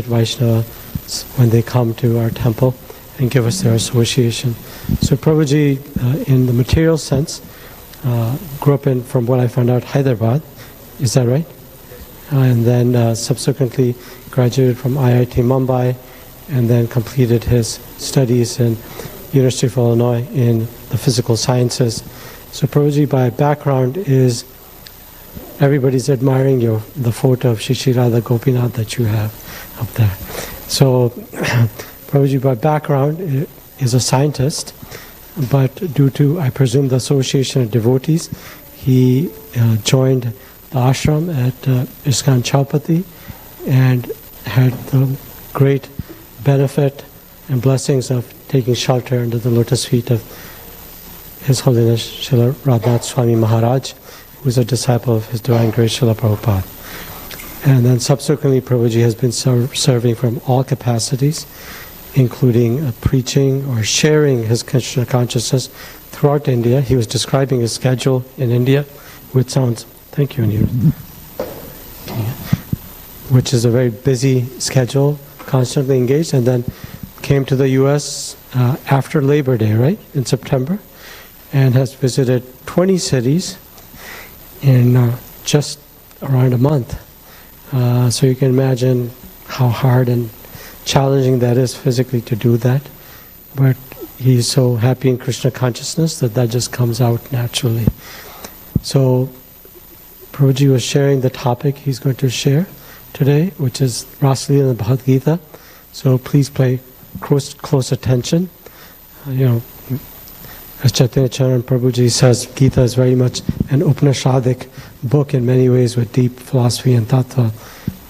Vaishnava when they come to our temple and give us their association. So Prabhuji, in the material sense, grew up in, from what I found out, Hyderabad. Is that right? And then subsequently graduated from IIT Bombay and then completed his studies in University of Illinois in the physical sciences. So Prabhuji, by background, is everybody's admiring the photo of Shri Radha Gopinath that you have up there. So Prabhuji, by background, is a scientist, but due to, I presume, the association of devotees, he joined the ashram at ISKCON Chowpatty and had the great benefit and blessings of taking shelter under the lotus feet of His Holiness Srila Radhanath Swami Maharaj, who is a disciple of His Divine Grace Srila Prabhupada. And then subsequently Prabhuji has been serving from all capacities, including preaching or sharing his Krishna consciousness throughout India. He was describing his schedule in India, which sounds, thank you, Anita, which is a very busy schedule, constantly engaged, and then came to the US after Labor Day, right, in September, and has visited 20 cities in just around a month. So you can imagine how hard and challenging that is physically to do that. But he's so happy in Krishna consciousness that just comes out naturally. So Prabhuji was sharing the topic he's going to share today, which is Rasa Lila in the Bhagavad Gita. So please pay close attention. As Chaitanya Charan Prabhuji says, Gita is very much an Upanishadic book in many ways with deep philosophy and tattva,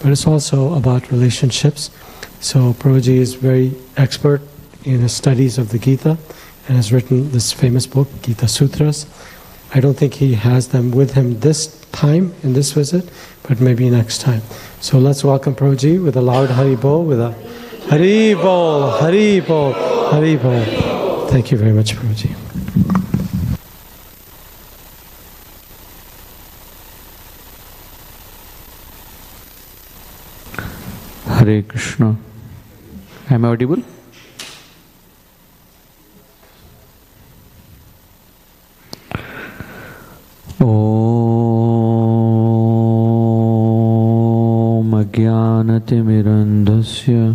but it's also about relationships. So Prabhuji is very expert in his studies of the Gita and has written this famous book, Gita Sutras. I don't think he has them with him this time in this visit, but maybe next time. So let's welcome Prabhuji with a loud Hari Bol, with a Hari Bol, Hari Bol, Hari Bol. Thank you very much, Prabhuji. Hare Krishna. Am I audible? Om Ajnanatirmirandhasya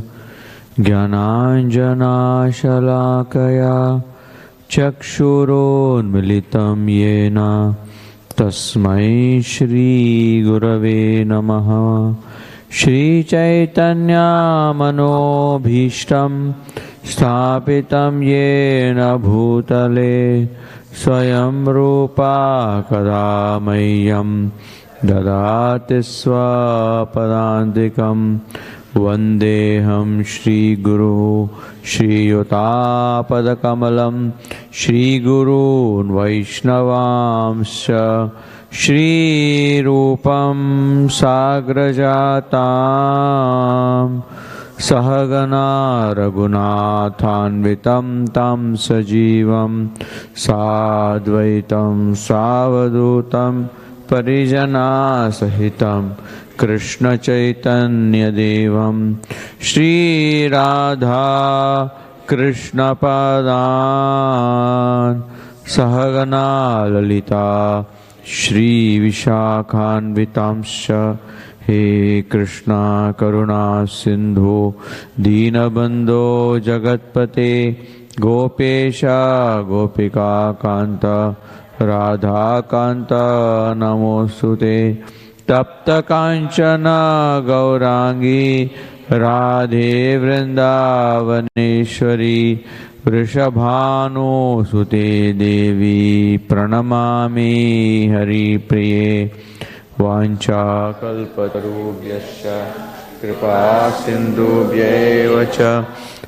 Jnananjanashalakaya Chakshuronmilitam Yena Tasmai Shri Gurave Namaha. Shri Chaitanya Manobhishtam Sthapitam Yena Bhutale Swayam Rupa Kadamayam Dadati Swapadandikam Vandeham Shri Guru Shri Yotapadakamalam Shri Guru Vaishnavamsha Shri Rupam Sagrajatam Sahagana Raghunathanvitam Tam Sajivam Sadvaitam Savadutam Parijana Sahitam Krishna Chaitanya Devam Shri Radha Krishna Padan Sahagana Lalita Shri Vishakhanvitamsha. He Krishna Karuna Sindhu Dinabandho Jagatpate Gopesha Gopika Kanta Radha Kanta Namostute Tapta Kanchana Gaurangi Radhe Vrindavaneshwari Vrishabhanu Sute Devi Pranamami Hari Priye Vancha Kalpatarubhyascha Kripa Sindhubhyevacha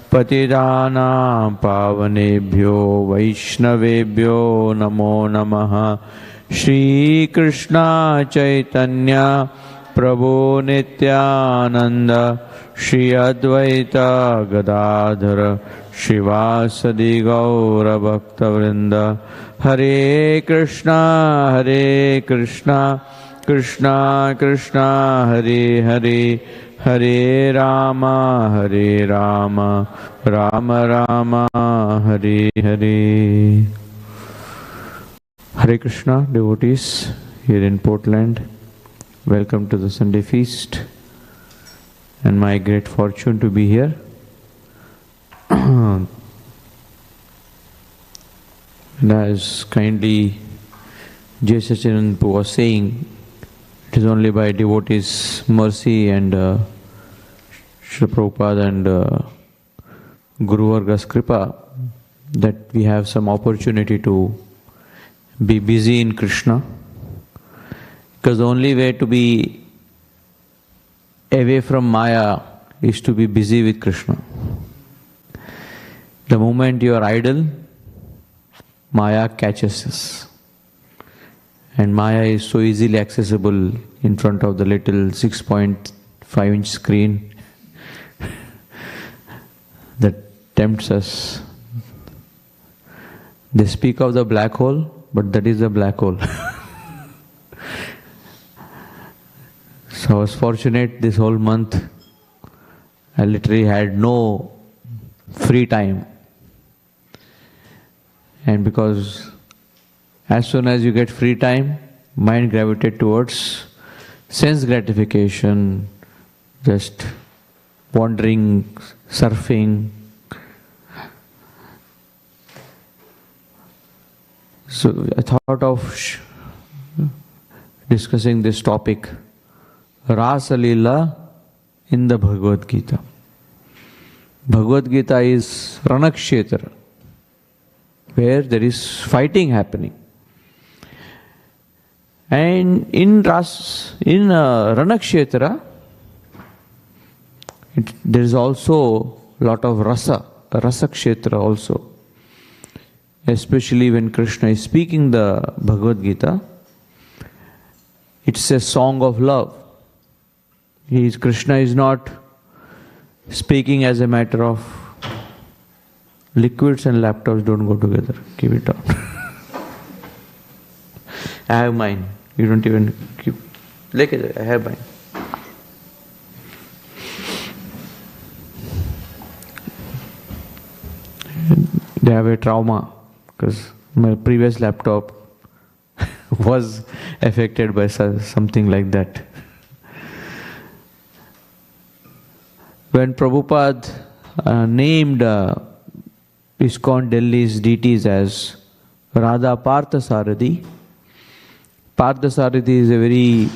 Patidanam Pavanebhyo Vaishnavebhyo Namo Namaha. Shri Krishna Chaitanya Prabhu Nityananda Shri Advaita Gadadhara Shivasadi Gaura Bhakta Vrinda. Hare Krishna Krishna Krishna Hare Hare Hare Rama, Hare Rama, Rama Rama, Hare Hare. Hare Krishna, devotees here in Portland. Welcome to the Sunday feast. And my great fortune to be here. And as kindly J. Sachinand was saying, it is only by devotees' mercy and Srila Prabhupada and Guru Varga's Kripa that we have some opportunity to be busy in Krishna. Because the only way to be away from Maya is to be busy with Krishna. The moment you are idle, Maya catches us. And Maya is so easily accessible in front of the little 6.5-inch screen that tempts us. They speak of the black hole, but that is the black hole. So I was fortunate this whole month. I literally had no free time. And because as soon as you get free time, mind gravitates towards sense gratification, just wandering, surfing. So I thought of discussing this topic, Rasa Lila in the Bhagavad Gita. Bhagavad Gita is Ranakshetra, where there is fighting happening. And in Ranakshetra, there is also a lot of Rasa Kshetra also. Especially when Krishna is speaking the Bhagavad Gita, it's a song of love. Krishna is not speaking as a matter of liquids and laptops don't go together. Keep it down. I have mine. You don't even keep. I have mine. They have a trauma because my previous laptop was affected by something like that. When Prabhupada named ISKCON Delhi's deities as Radha Parthasarathi, Parthasarathi is a very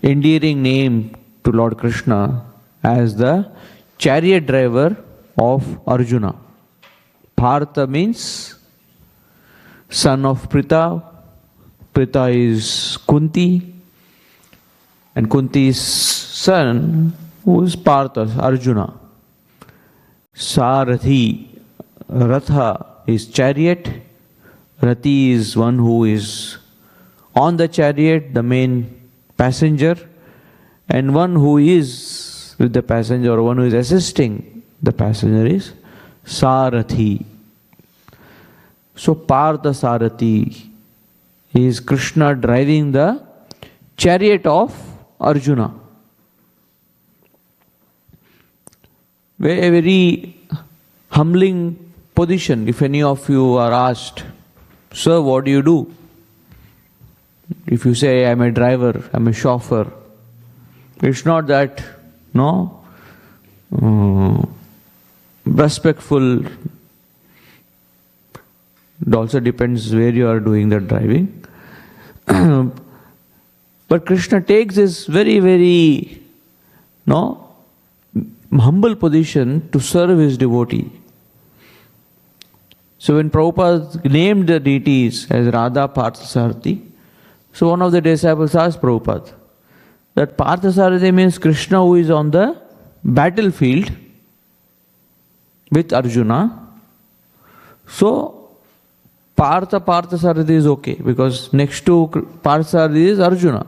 endearing name to Lord Krishna as the chariot driver of Arjuna. Partha means son of Pritha. Pritha is Kunti, and Kunti's son, who is Partha, Arjuna. Sarathi, Ratha is chariot. Rati is one who is on the chariot, the main passenger, and one who is with the passenger or one who is assisting the passenger is Sarathi. So Partha Sarathi is Krishna driving the chariot of Arjuna. A very humbling position. If any of you are asked, sir, what do you do? If you say, I'm a driver, I'm a chauffeur, it's not that, respectful. It also depends where you are doing the driving. But Krishna takes this very, very, humble position to serve his devotee. So when Prabhupada named the deities as Radha Parthasarathi, so one of the disciples asked Prabhupada that Parthasarathi means Krishna who is on the battlefield with Arjuna. So Parthasarathi is okay because next to Parthasarathi is Arjuna.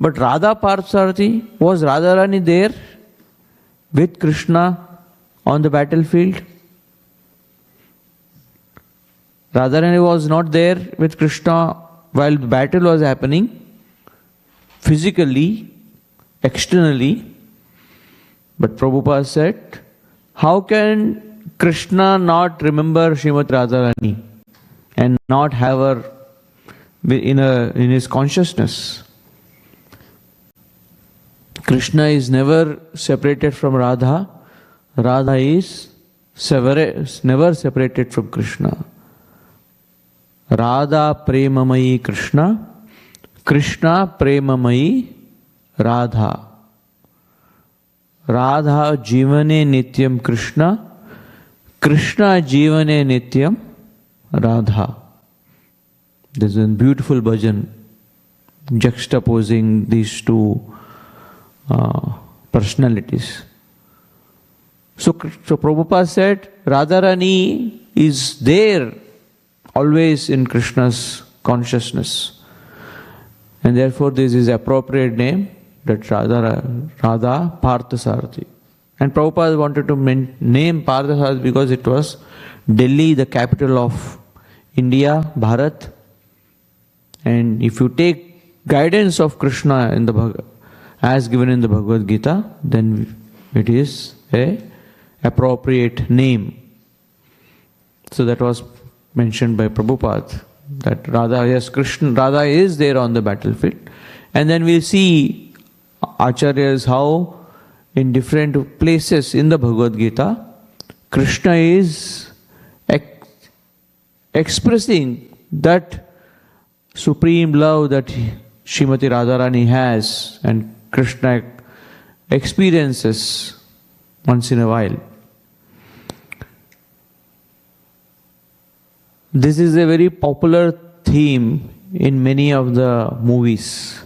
But Radha Parthasarathi, was Radharani there with Krishna on the battlefield? Radharani was not there with Krishna while the battle was happening. Physically, externally. But Prabhupada said, how can Krishna not remember Srimati Radharani and not have her in his consciousness? Krishna is never separated from Radha. Radha is never separated from Krishna. Radha Premamayi Krishna, Krishna Premamayi Radha. Radha Jivane Nityam Krishna, Krishna Jivane Nityam Radha. There's a beautiful bhajan juxtaposing these two personalities. So Prabhupada said, Radharani is there always in Krishna's consciousness. And therefore this is appropriate name, that Radha Parthasarathi. And Prabhupada wanted to name Parthasarathi because it was Delhi, the capital of India, Bharat. And if you take guidance of Krishna in as given in the Bhagavad Gita, then it is a appropriate name. So that was mentioned by Prabhupada, that Radha, yes, Krishna, Radha is there on the battlefield. And then we'll see Acharyas how in different places in the Bhagavad Gita, Krishna is expressing that supreme love that Srimati Radharani has and Krishna experiences once in a while. This is a very popular theme in many of the movies.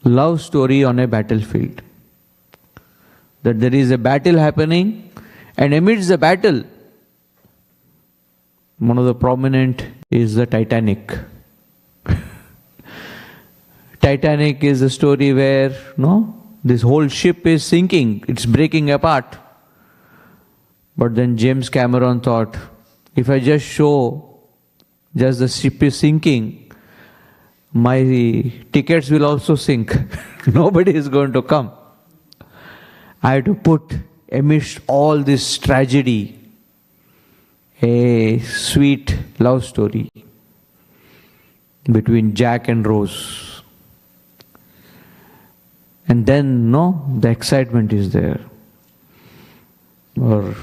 Love story on a battlefield. That there is a battle happening, and amidst the battle, one of the prominent is the Titanic. Titanic is a story where this whole ship is sinking, it's breaking apart. But then James Cameron thought, if I just show just the ship is sinking, my tickets will also sink. Nobody is going to come. I have to put amidst all this tragedy a sweet love story between Jack and Rose. And then, the excitement is there. Or,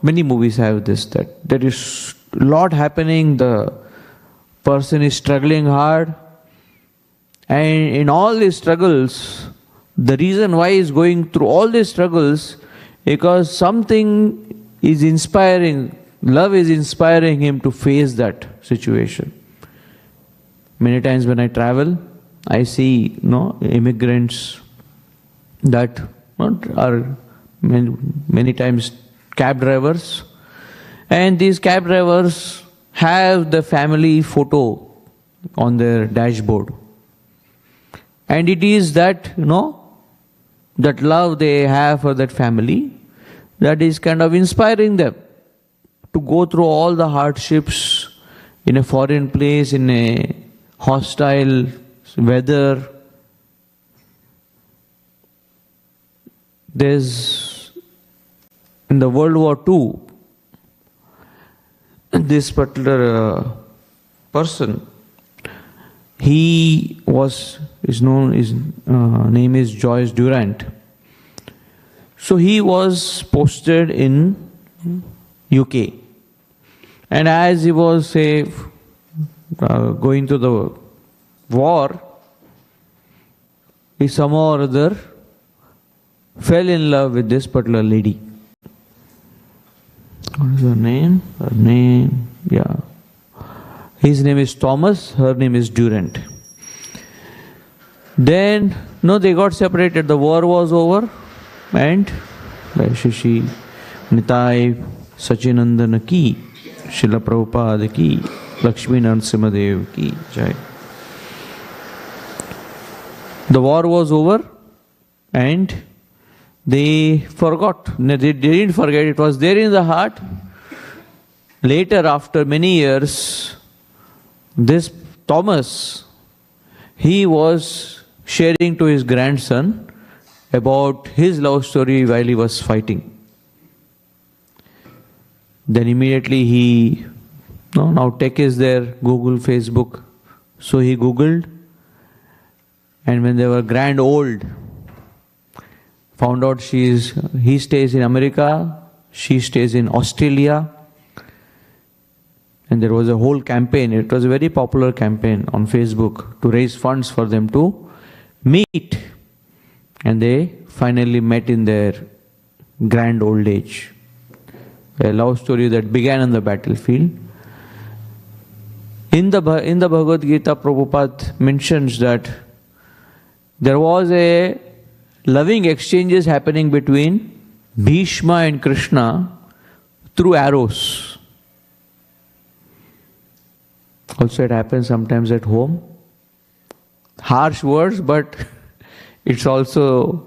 many movies have this, that there is a lot happening, the person is struggling hard, and in all these struggles, the reason why he is going through all these struggles, because something is inspiring, love is inspiring him to face that situation. Many times when I travel, I see immigrants that are many times cab drivers, and these cab drivers have the family photo on their dashboard. And it is that, that love they have for that family that is kind of inspiring them to go through all the hardships in a foreign place, in a hostile weather. There's, in the World War II, this particular person, his name is Joyce Durant. So he was posted in UK. And as he was, going to the war, he somehow or other fell in love with this particular lady. What is her name? His name is Thomas, her name is Durant. Then, they got separated. The war was over, and Shishi Nitai Sachinandana ki, Srila Prabhupada ki, Lakshmi Narasimhadev ki jai. The war was over, and they forgot. They didn't forget, it was there in the heart. Later, after many years, this Thomas, he was sharing to his grandson about his love story while he was fighting. Then immediately he, no, now tech is there, Google, Facebook. So he Googled, and when they were grand old, found out he stays in America, she stays in Australia. And there was a whole campaign, it was a very popular campaign on Facebook to raise funds for them to meet. And they finally met in their grand old age. A love story that began on the battlefield. In the Bhagavad Gita, Prabhupada mentions that there was a loving exchanges happening between Bhishma and Krishna through arrows. Also it happens sometimes at home. Harsh words, but it's also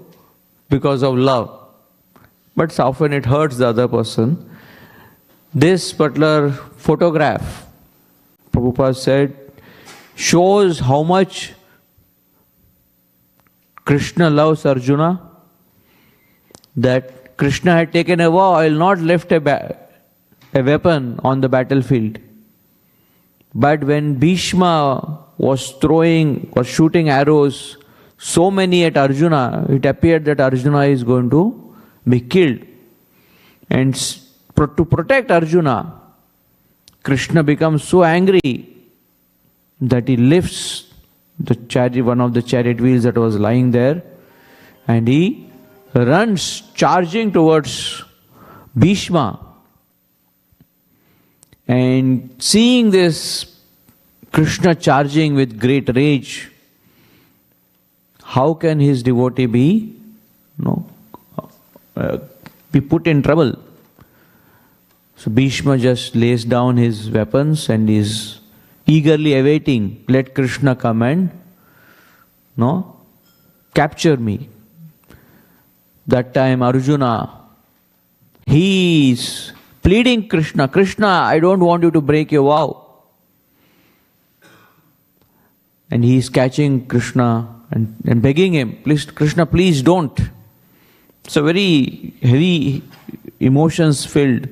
because of love. But often it hurts the other person. This particular photograph, Prabhupada said, shows how much Krishna loves Arjuna, that Krishna had taken a vow, I will not lift a weapon on the battlefield. But when Bhishma was shooting arrows, so many at Arjuna, it appeared that Arjuna is going to be killed. And to protect Arjuna, Krishna becomes so angry that he lifts the chariot, one of the chariot wheels that was lying there, and he runs charging towards Bhishma. And seeing this Krishna charging with great rage, how can his devotee be put in trouble? So Bhishma just lays down his weapons and is eagerly awaiting, let Krishna come and capture me. That time Arjuna, he is pleading Krishna, Krishna, I don't want you to break your vow. And he is catching Krishna and begging him, please Krishna, please don't. So very heavy emotions filled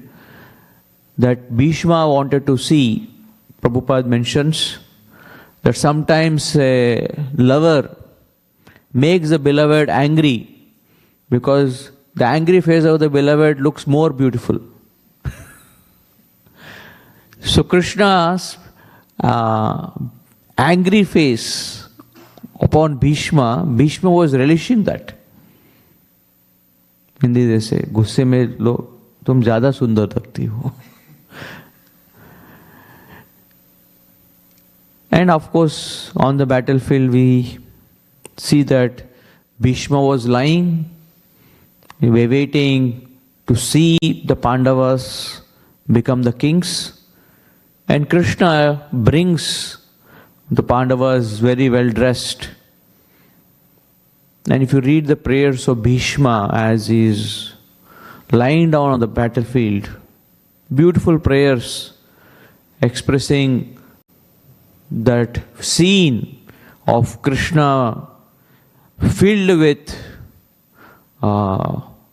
that Bhishma wanted to see. Prabhupada mentions that sometimes a lover makes the beloved angry because the angry face of the beloved looks more beautiful. So Krishna's angry face upon Bhishma was relishing that. Hindi जैसे गुस्से में लो तुम ज्यादा सुंदर लगती हो. And of course, on the battlefield we see that Bhishma was lying, waiting to see the Pandavas become the kings. And Krishna brings the Pandavas very well dressed. And if you read the prayers of Bhishma as he is lying down on the battlefield, beautiful prayers expressing that scene of Krishna filled with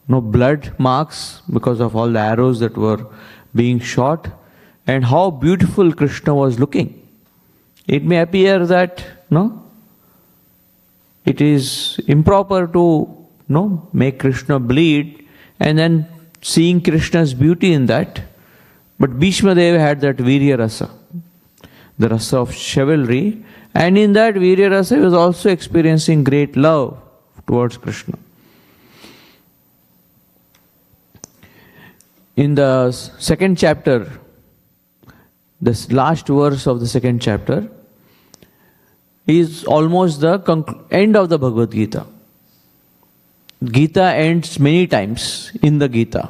blood marks because of all the arrows that were being shot, and how beautiful Krishna was looking. It may appear that it is improper to make Krishna bleed and then seeing Krishna's beauty in that, but Bhishma Deva had that Virya Rasa, the rasa of chivalry, and in that Virya Rasa he was also experiencing great love towards Krishna. In the second chapter, this last verse of the second chapter is almost the end of the Bhagavad Gita. Gita ends many times in the Gita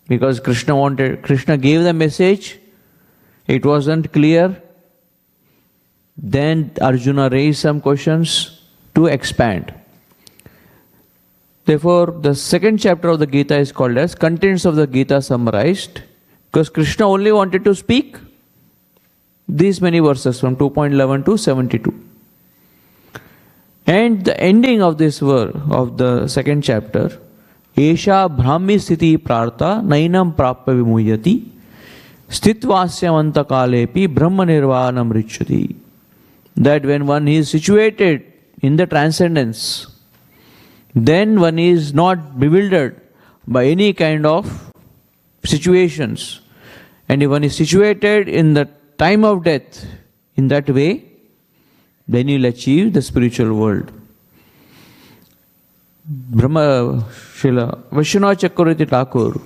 because Krishna gave the message, it wasn't clear, then Arjuna raised some questions to expand. Therefore, the second chapter of the Gita is called as Contents of the Gita Summarized, because Krishna only wanted to speak these many verses from 2.11 to 72. And the ending of this verse, of the second chapter, Esha Brahmi Sthiti Prartha Nainam Prapya Vimuyati Sthitvasya Kalepi Brahma Nirvanam Richati. That when one is situated in the transcendence, then one is not bewildered by any kind of situations. And if one is situated in the time of death in that way, then you'll achieve the spiritual world. Brahma Srila Vishwanath Chakravarti Thakur,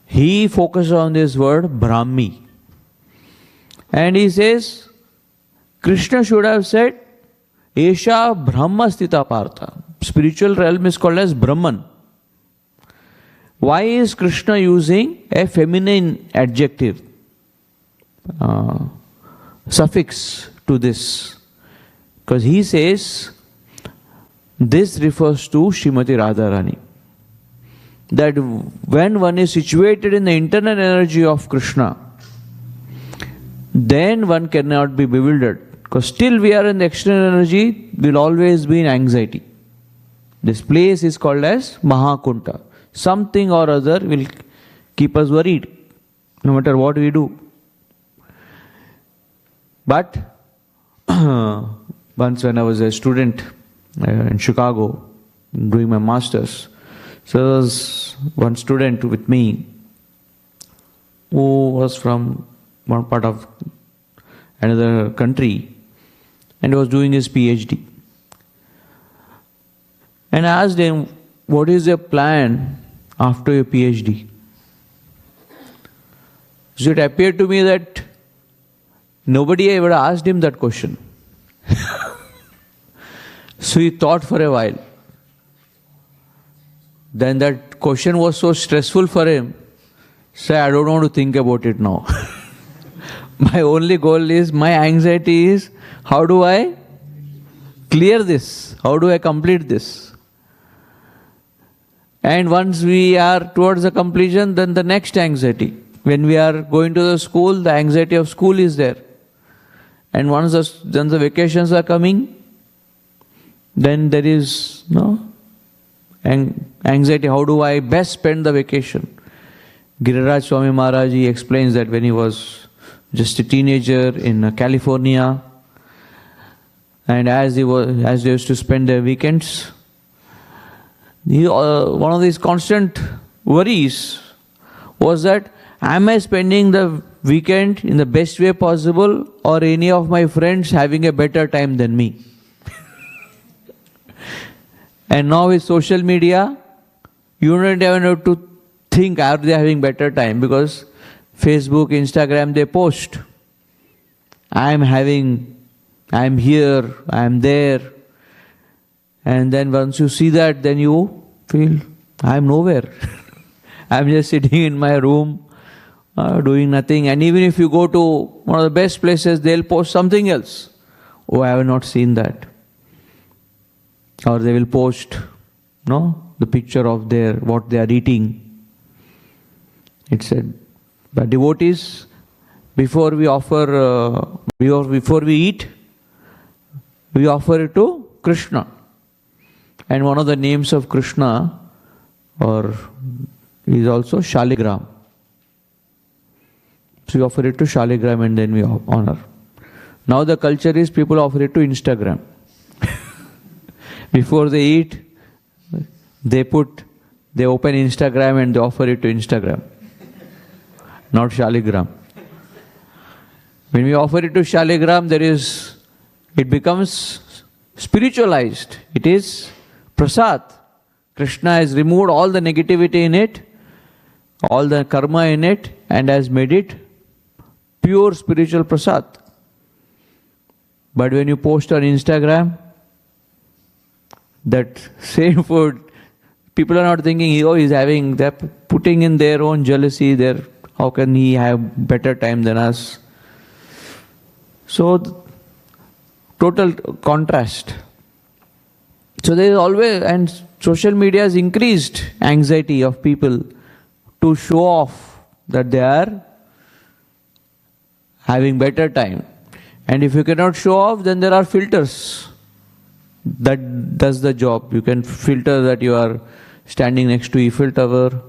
he focuses on this word Brahmi. And he says, Krishna should have said, Esha Brahma Sthita Partha. Spiritual realm is called as Brahman. Why is Krishna using a feminine adjective, suffix to this? Because he says, this refers to Srimati Radharani. That when one is situated in the internal energy of Krishna, then one cannot be bewildered. Because still we are in the external energy, will always be in anxiety. This place is called as Mahakunta. Something or other will keep us worried, no matter what we do. But once when I was a student in Chicago doing my masters, so there was one student with me who was from one part of another country and was doing his PhD. And I asked him, what is your plan after your PhD? So it appeared to me that nobody ever asked him that question. So he thought for a while. Then that question was so stressful for him, so I don't want to think about it now. My only goal is, my anxiety is, how do I clear this? How do I complete this? And once we are towards the completion, then the next anxiety. When we are going to the school, the anxiety of school is there. And once then the vacations are coming, then there is anxiety. How do I best spend the vacation? Giriraj Swami Maharaj explains that when he was just a teenager in California, and as they used to spend their weekends, one of these constant worries was that, am I spending the weekend in the best way possible, or any of my friends having a better time than me? And now with social media, you don't even have to think, are they having better time? Because Facebook, Instagram, they post, I'm here, I'm there. And then once you see that, then you feel, I'm nowhere. I'm just sitting in my room, doing nothing. And even if you go to one of the best places, they'll post something else. Oh, I have not seen that. Or they will post, the picture of what they are eating. It said, but devotees, before we eat, we offer it to Krishna. And one of the names of Krishna is also Shaligram. So we offer it to Shaligram and then we honor. Now the culture is people offer it to Instagram. Before they eat, they open Instagram and they offer it to Instagram. Not Shaligram. When we offer it to Shaligram, it becomes spiritualized. It is prasad. Krishna has removed all the negativity in it, all the karma in it, and has made it pure spiritual prasad. But when you post on Instagram, that same food, people are not thinking, they're putting in their own jealousy, how can he have better time than us? So, total contrast. So there is always, and social media has increased anxiety of people to show off that they are having better time. And if you cannot show off, then there are filters. that does the job. You can filter that you are standing next to Eiffel Tower,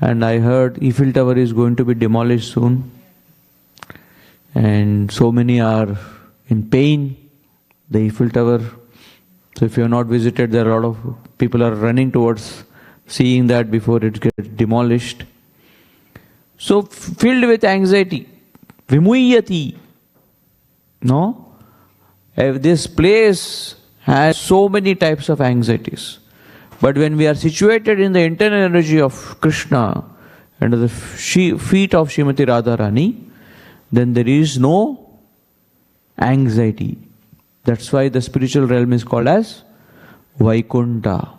and I heard Eiffel Tower is going to be demolished soon, and so many are in pain, the Eiffel Tower. So if you have not visited, there are a lot of people are running towards seeing that before it gets demolished. So filled with anxiety, vimuyati. No? This place has so many types of anxieties. But when we are situated in the internal energy of Krishna, under the feet of Srimati Radharani, then there is no anxiety. That's why the spiritual realm is called as Vaikunta,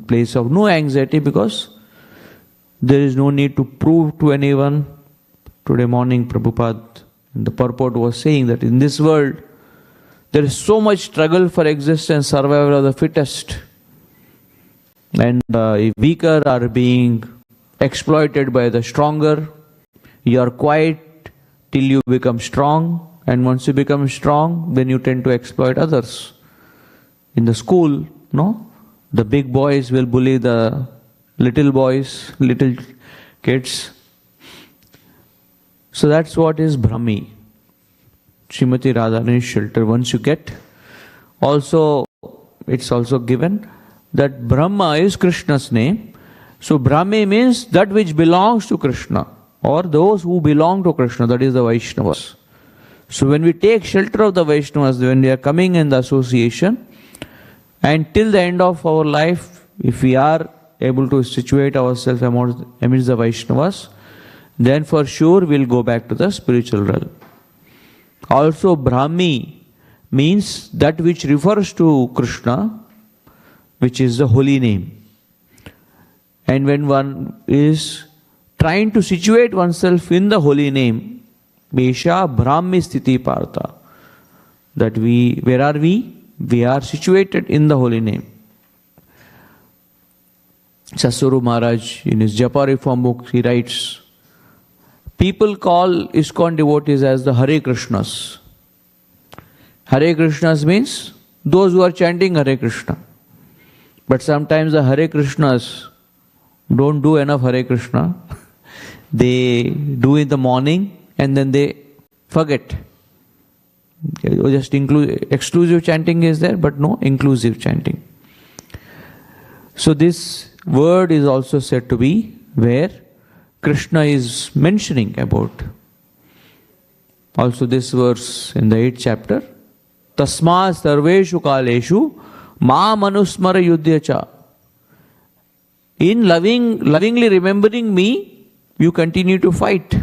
place of no anxiety, because there is no need to prove to anyone. Today morning Prabhupada, the purport was saying that in this world, there is so much struggle for existence, survival of the fittest. And weaker are being exploited by the stronger. You are quiet till you become strong. And once you become strong, then you tend to exploit others. In the school, no? The big boys will bully the little boys, little kids. So that's what is Brahmi. Srimati Radharani's shelter. Once you get, also, it's also given that Brahma is Krishna's name. So Brahmi means that which belongs to Krishna, or those who belong to Krishna, that is the Vaishnavas. So when we take shelter of the Vaishnavas, when we are coming in the association, and till the end of our life, if we are able to situate ourselves amidst the Vaishnavas, then for sure we'll go back to the spiritual realm. Also, Brahmi means that which refers to Krishna, which is the holy name. And when one is trying to situate oneself in the holy name, Mesha Brahmi Sthiti Partha, that where are we? We are situated in the holy name. Sasuru Maharaj, in his Japa Reform book, he writes, people call ISKCON devotees as the Hare Krishnas. Hare Krishnas means those who are chanting Hare Krishna. But sometimes the Hare Krishnas don't do enough Hare Krishna. They do in the morning and then they forget. Just exclusive chanting is there, but no inclusive chanting. So this word is also said to be where Krishna is mentioning about. Also this verse in the 8th chapter, Tasma sarveshu kaleshu ma manusmara yudhyacha. In lovingly remembering me, you continue to fight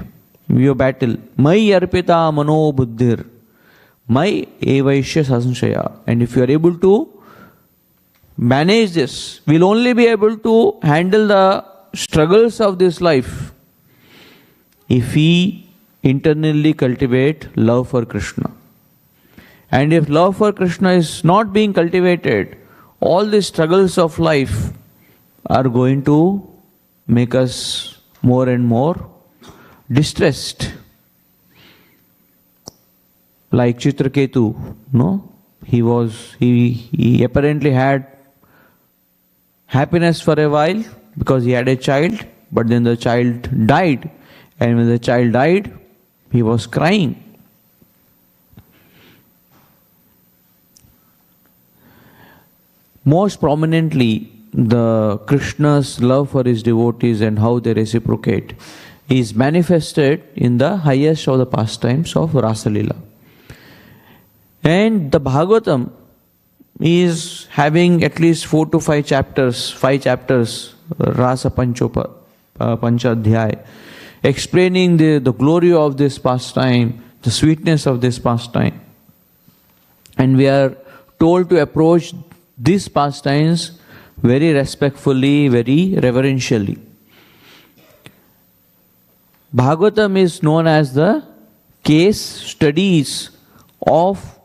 your battle. Mai arpita mano buddhir. Mai evaishya sasanshaya. And if you are able to manage this, we'll only be able to handle the struggles of this life if we internally cultivate love for Krishna. And if love for Krishna is not being cultivated, all the struggles of life are going to make us more and more distressed. Like Chitraketu, no? He apparently had happiness for a while because he had a child, but then the child died. And when the child died, he was crying. Most prominently, the Krishna's love for his devotees and how they reciprocate is manifested in the highest of the pastimes of Rasa Lila. And the Bhagavatam is having at least 4 to 5 chapters, Rasa Panchadhyay, explaining the glory of this pastime, the sweetness of this pastime. And we are told to approach these pastimes very respectfully, very reverentially. Bhagavatam is known as the case studies of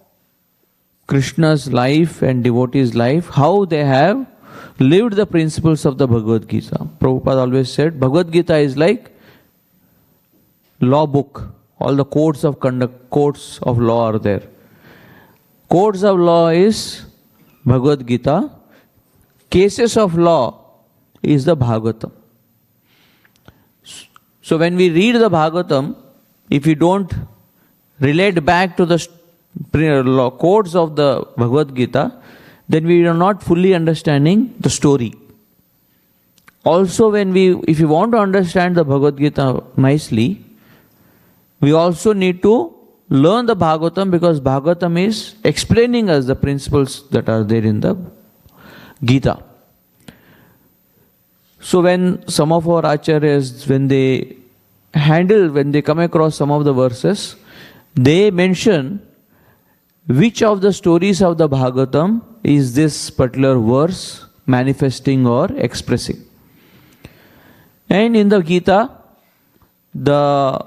Krishna's life and devotees' life, how they have lived the principles of the Bhagavad Gita. Prabhupada always said, Bhagavad Gita is like law book. All the codes of conduct, codes of law are there. Codes of law is Bhagavad Gita. Cases of law is the Bhagavatam. So when we read the Bhagavatam, if we don't relate back to the codes of the Bhagavad Gita, then we are not fully understanding the story. Also, if you want to understand the Bhagavad Gita nicely, we also need to learn the Bhagavatam, because Bhagavatam is explaining us the principles that are there in the Gita. So when some of our acharyas, when they come across some of the verses, they mention which of the stories of the Bhagavatam is this particular verse manifesting or expressing. And in the Gita, the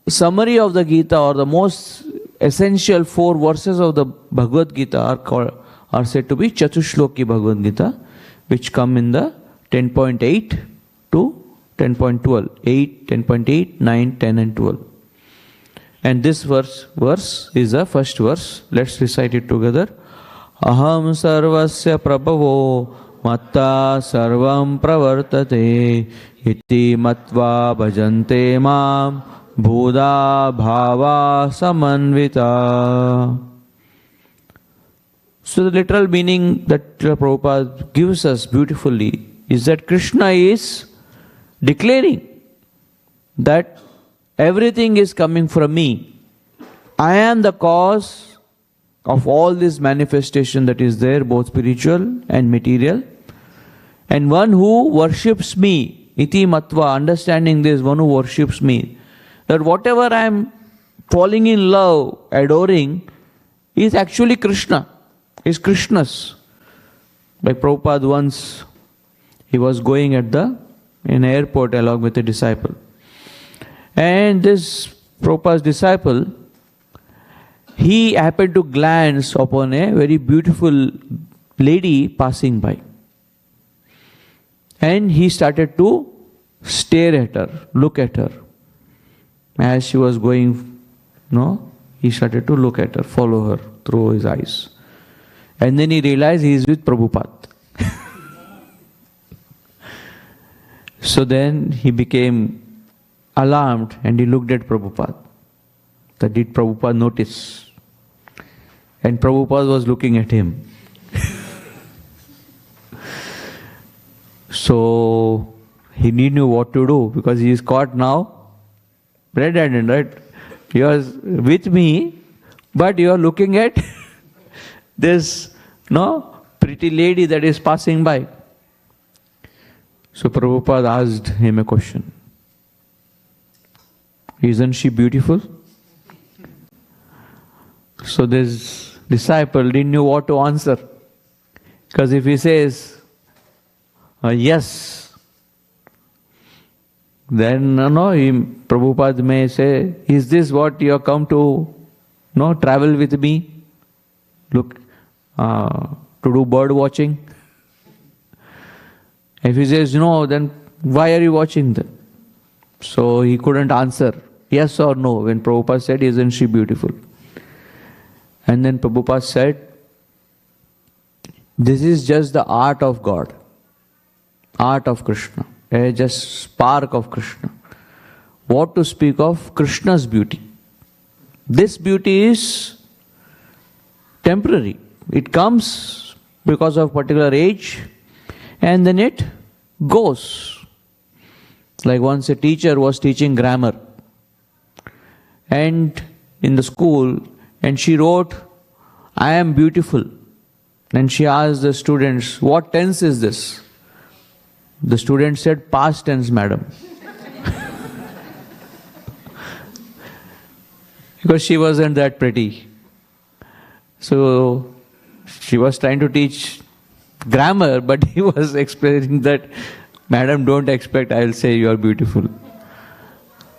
summary of the Gita, or the most essential 4 verses of the Bhagavad Gita are said to be Chatushloki Bhagavad Gita, which come in the 10.8 to 10.12, 8, 10.8, 9, 10 and 12. And this verse is the first verse. Let's recite it together. Aham sarvasya prabhavo matta sarvam pravartate iti matva bhajante mam bhuda bhava samanvita. So the literal meaning that Prabhupada gives us beautifully is that Krishna is declaring that everything is coming from me. I am the cause of all this manifestation that is there, both spiritual and material. And one who worships me, iti matva, understanding this, one who worships me, that whatever I am falling in love, adoring, is actually Krishna, is Krishna's. Like Prabhupada once, he was going in an airport along with a disciple. And this Prabhupada's disciple, he happened to glance upon a very beautiful lady passing by. And he started to stare at her, look at her. As she was going, he started to look at her, follow her through his eyes. And then he realized he is with Prabhupada. So then he became alarmed and he looked at Prabhupada. That did Prabhupada notice? And Prabhupada was looking at him. So he knew what to do, because he is caught now red-handed, right? You are with me, but you are looking at this pretty lady that is passing by. So Prabhupada asked him a question. Isn't she beautiful? So this disciple didn't know what to answer. Because if he says, yes, then Prabhupada may say, is this what you have come to travel with me? Look, to do bird watching? If he says no, then why are you watching them? So he couldn't answer yes or no when Prabhupada said, isn't she beautiful? And then Prabhupada said, this is just the art of God, art of Krishna, just spark of Krishna. What to speak of Krishna's beauty? This beauty is temporary. It comes because of particular age, and then it goes. Like once a teacher was teaching grammar, and in the school, and she wrote, I am beautiful. And she asked the students, what tense is this? The student said, past tense, madam. Because she wasn't that pretty. So she was trying to teach grammar, but he was explaining that, madam, don't expect I'll say you are beautiful.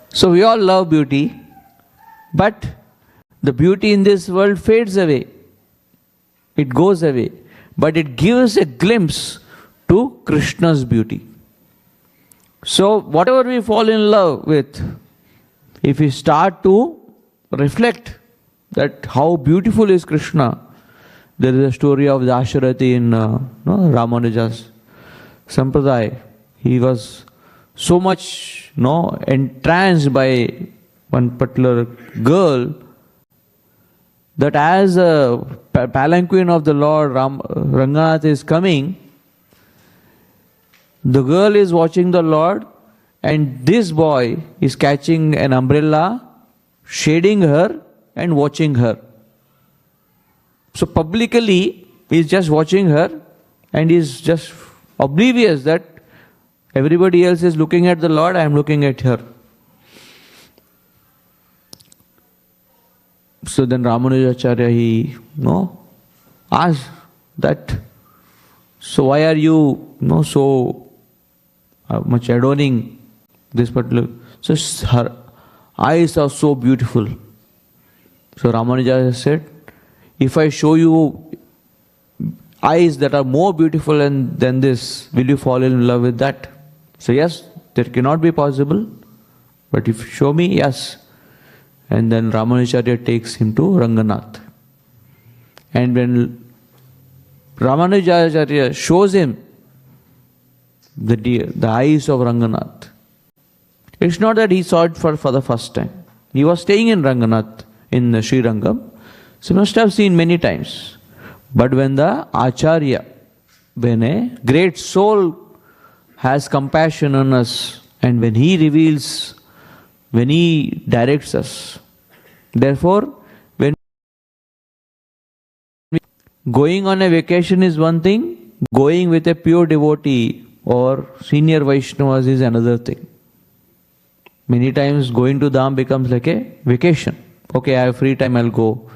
So we all love beauty, but the beauty in this world fades away. It goes away. But it gives a glimpse to Krishna's beauty. So whatever we fall in love with, if we start to reflect that how beautiful is Krishna, There is a story of Dasharati in Ramanuja's Sampradaya. He was so much entranced by one particular girl that as a palanquin of the Lord Ranganath is coming, the girl is watching the Lord and this boy is catching an umbrella, shading her and watching her. So publicly he is just watching her and he is just oblivious that everybody else is looking at the Lord, I am looking at her. So then Ramanujacharya, he asked that, so why are you so much adorning this particular? So her eyes are so beautiful. So Ramanujacharya said, if I show you eyes that are more beautiful than this, will you fall in love with that? So yes, that cannot be possible, but if you show me, yes. And then Ramanujacharya takes him to Ranganath. And when Ramanujacharya shows him the eyes of Ranganath, it's not that he saw it for the first time. He was staying in Ranganath, in Sri Rangam, so he must have seen many times. But when the Acharya, when a great soul has compassion on us, and when he reveals, when he directs us, therefore, when going on a vacation is one thing, going with a pure devotee or senior Vaishnavas is another thing. Many times going to Dham becomes like a vacation. Okay, I have free time, I'll go.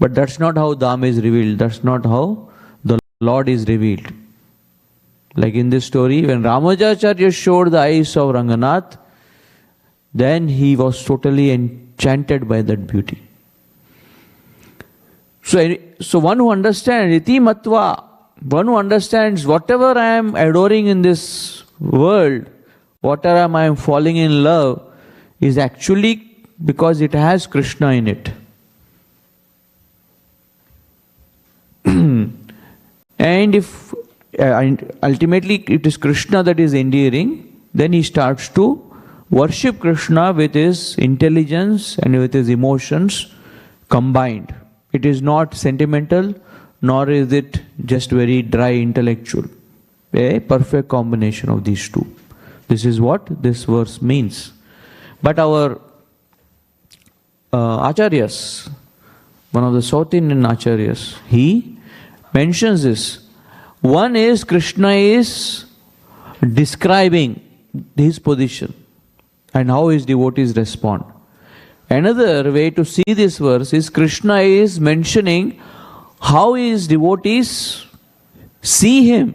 But that's not how Dham is revealed. That's not how the Lord is revealed. Like in this story, when Ramanujacharya showed the eyes of Ranganath, then he was totally enchanted by that beauty. So one who understands iti matva, one who understands whatever I am adoring in this world, whatever I am falling in love, is actually because it has Krishna in it. And if ultimately it is Krishna that is endearing, then he starts to worship Krishna with his intelligence and with his emotions combined. It is not sentimental, nor is it just very dry intellectual. A perfect combination of these two. This is what this verse means. But our Acharyas, one of the South Indian Acharyas, he mentions this. One is Krishna is describing his position and how his devotees respond. Another way to see this verse is Krishna is mentioning how his devotees see him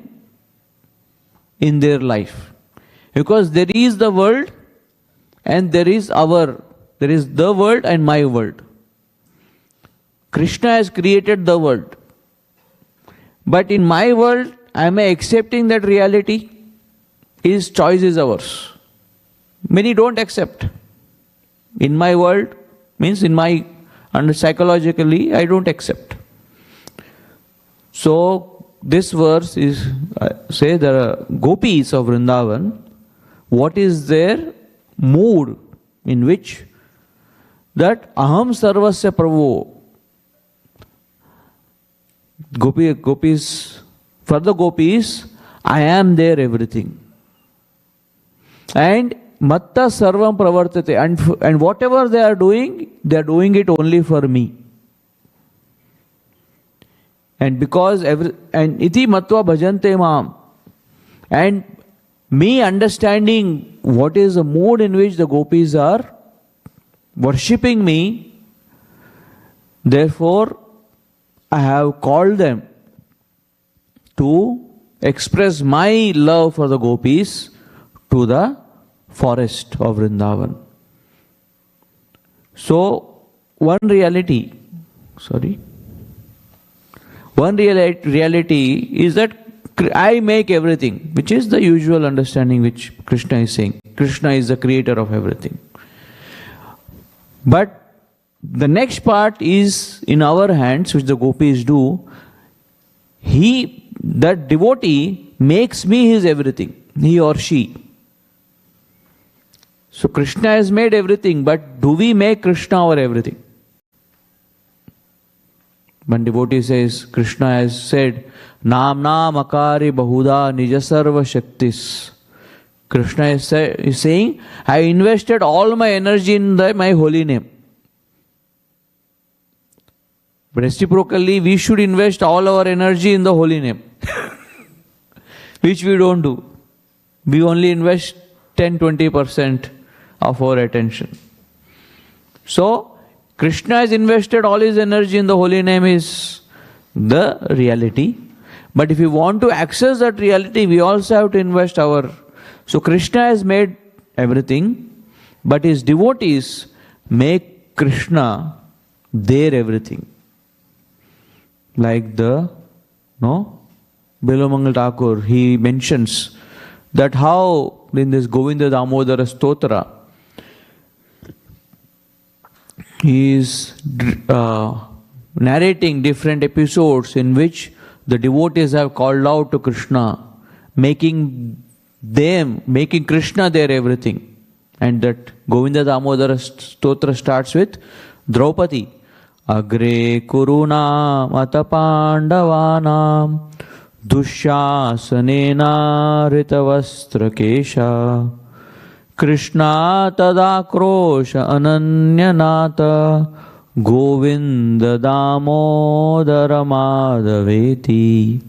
in their life. Because there is the world and there is the world and my world. Krishna has created the world. But in my world, am I accepting that reality? His choice is ours. Many don't accept. In my world, means psychologically, I don't accept. So, this verse is, say the gopis of Vrindavan, what is their mood in which that aham sarvasya prabhu, gopis, for the gopis, I am their everything. And matta sarvam pravartate, and whatever they are doing it only for me. And because and iti matva bhajante maam, and me understanding what is the mood in which the gopis are worshipping me, therefore I have called them to express my love for the gopis to the forest of Vrindavan. So, one reality is that I make everything, which is the usual understanding which Krishna is saying. Krishna is the creator of everything. But the next part is in our hands, which the gopis do. That devotee makes me his everything, he or she. So Krishna has made everything, but do we make Krishna our everything? One devotee says, Krishna has said, Nam Nam Akari Bahuda Nijasarva Shaktis. Krishna is saying, I invested all my energy in my holy name. But reciprocally, we should invest all our energy in the holy name, which we don't do. We only invest 10-20% of our attention. So, Krishna has invested all his energy in the holy name is the reality. But if we want to access that reality, we also have to invest our... So Krishna has made everything, but his devotees make Krishna their everything. Like Bilomangal Thakur, he mentions that how in this Govinda Damodara Stotra, he is narrating different episodes in which the devotees have called out to Krishna, making Krishna their everything. And that Govinda Damodara Stotra starts with Draupadi. Agre kuruna mata pandavanam dushyasanena ritavastra kesha Krishna tadakrosha ananyanata Govinda damodara madhaveti.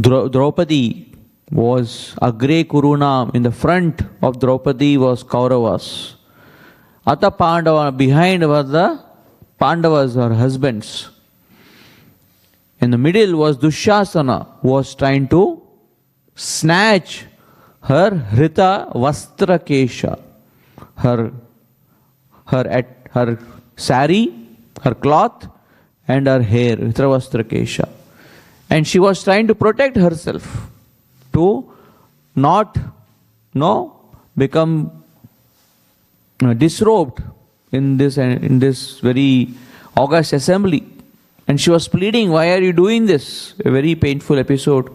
Draupadi was Agre Kurunam. In the front of Draupadi was Kauravas. Ata Pandava, behind was the Pandavas, her husbands. In the middle was Dushasana, who was trying to snatch her Hrita Vastra Kesha, her sari, her cloth, and her hair, Hrita Vastra Kesha. And she was trying to protect herself to not become disrobed in this very august assembly. And she was pleading, why are you doing this? A very painful episode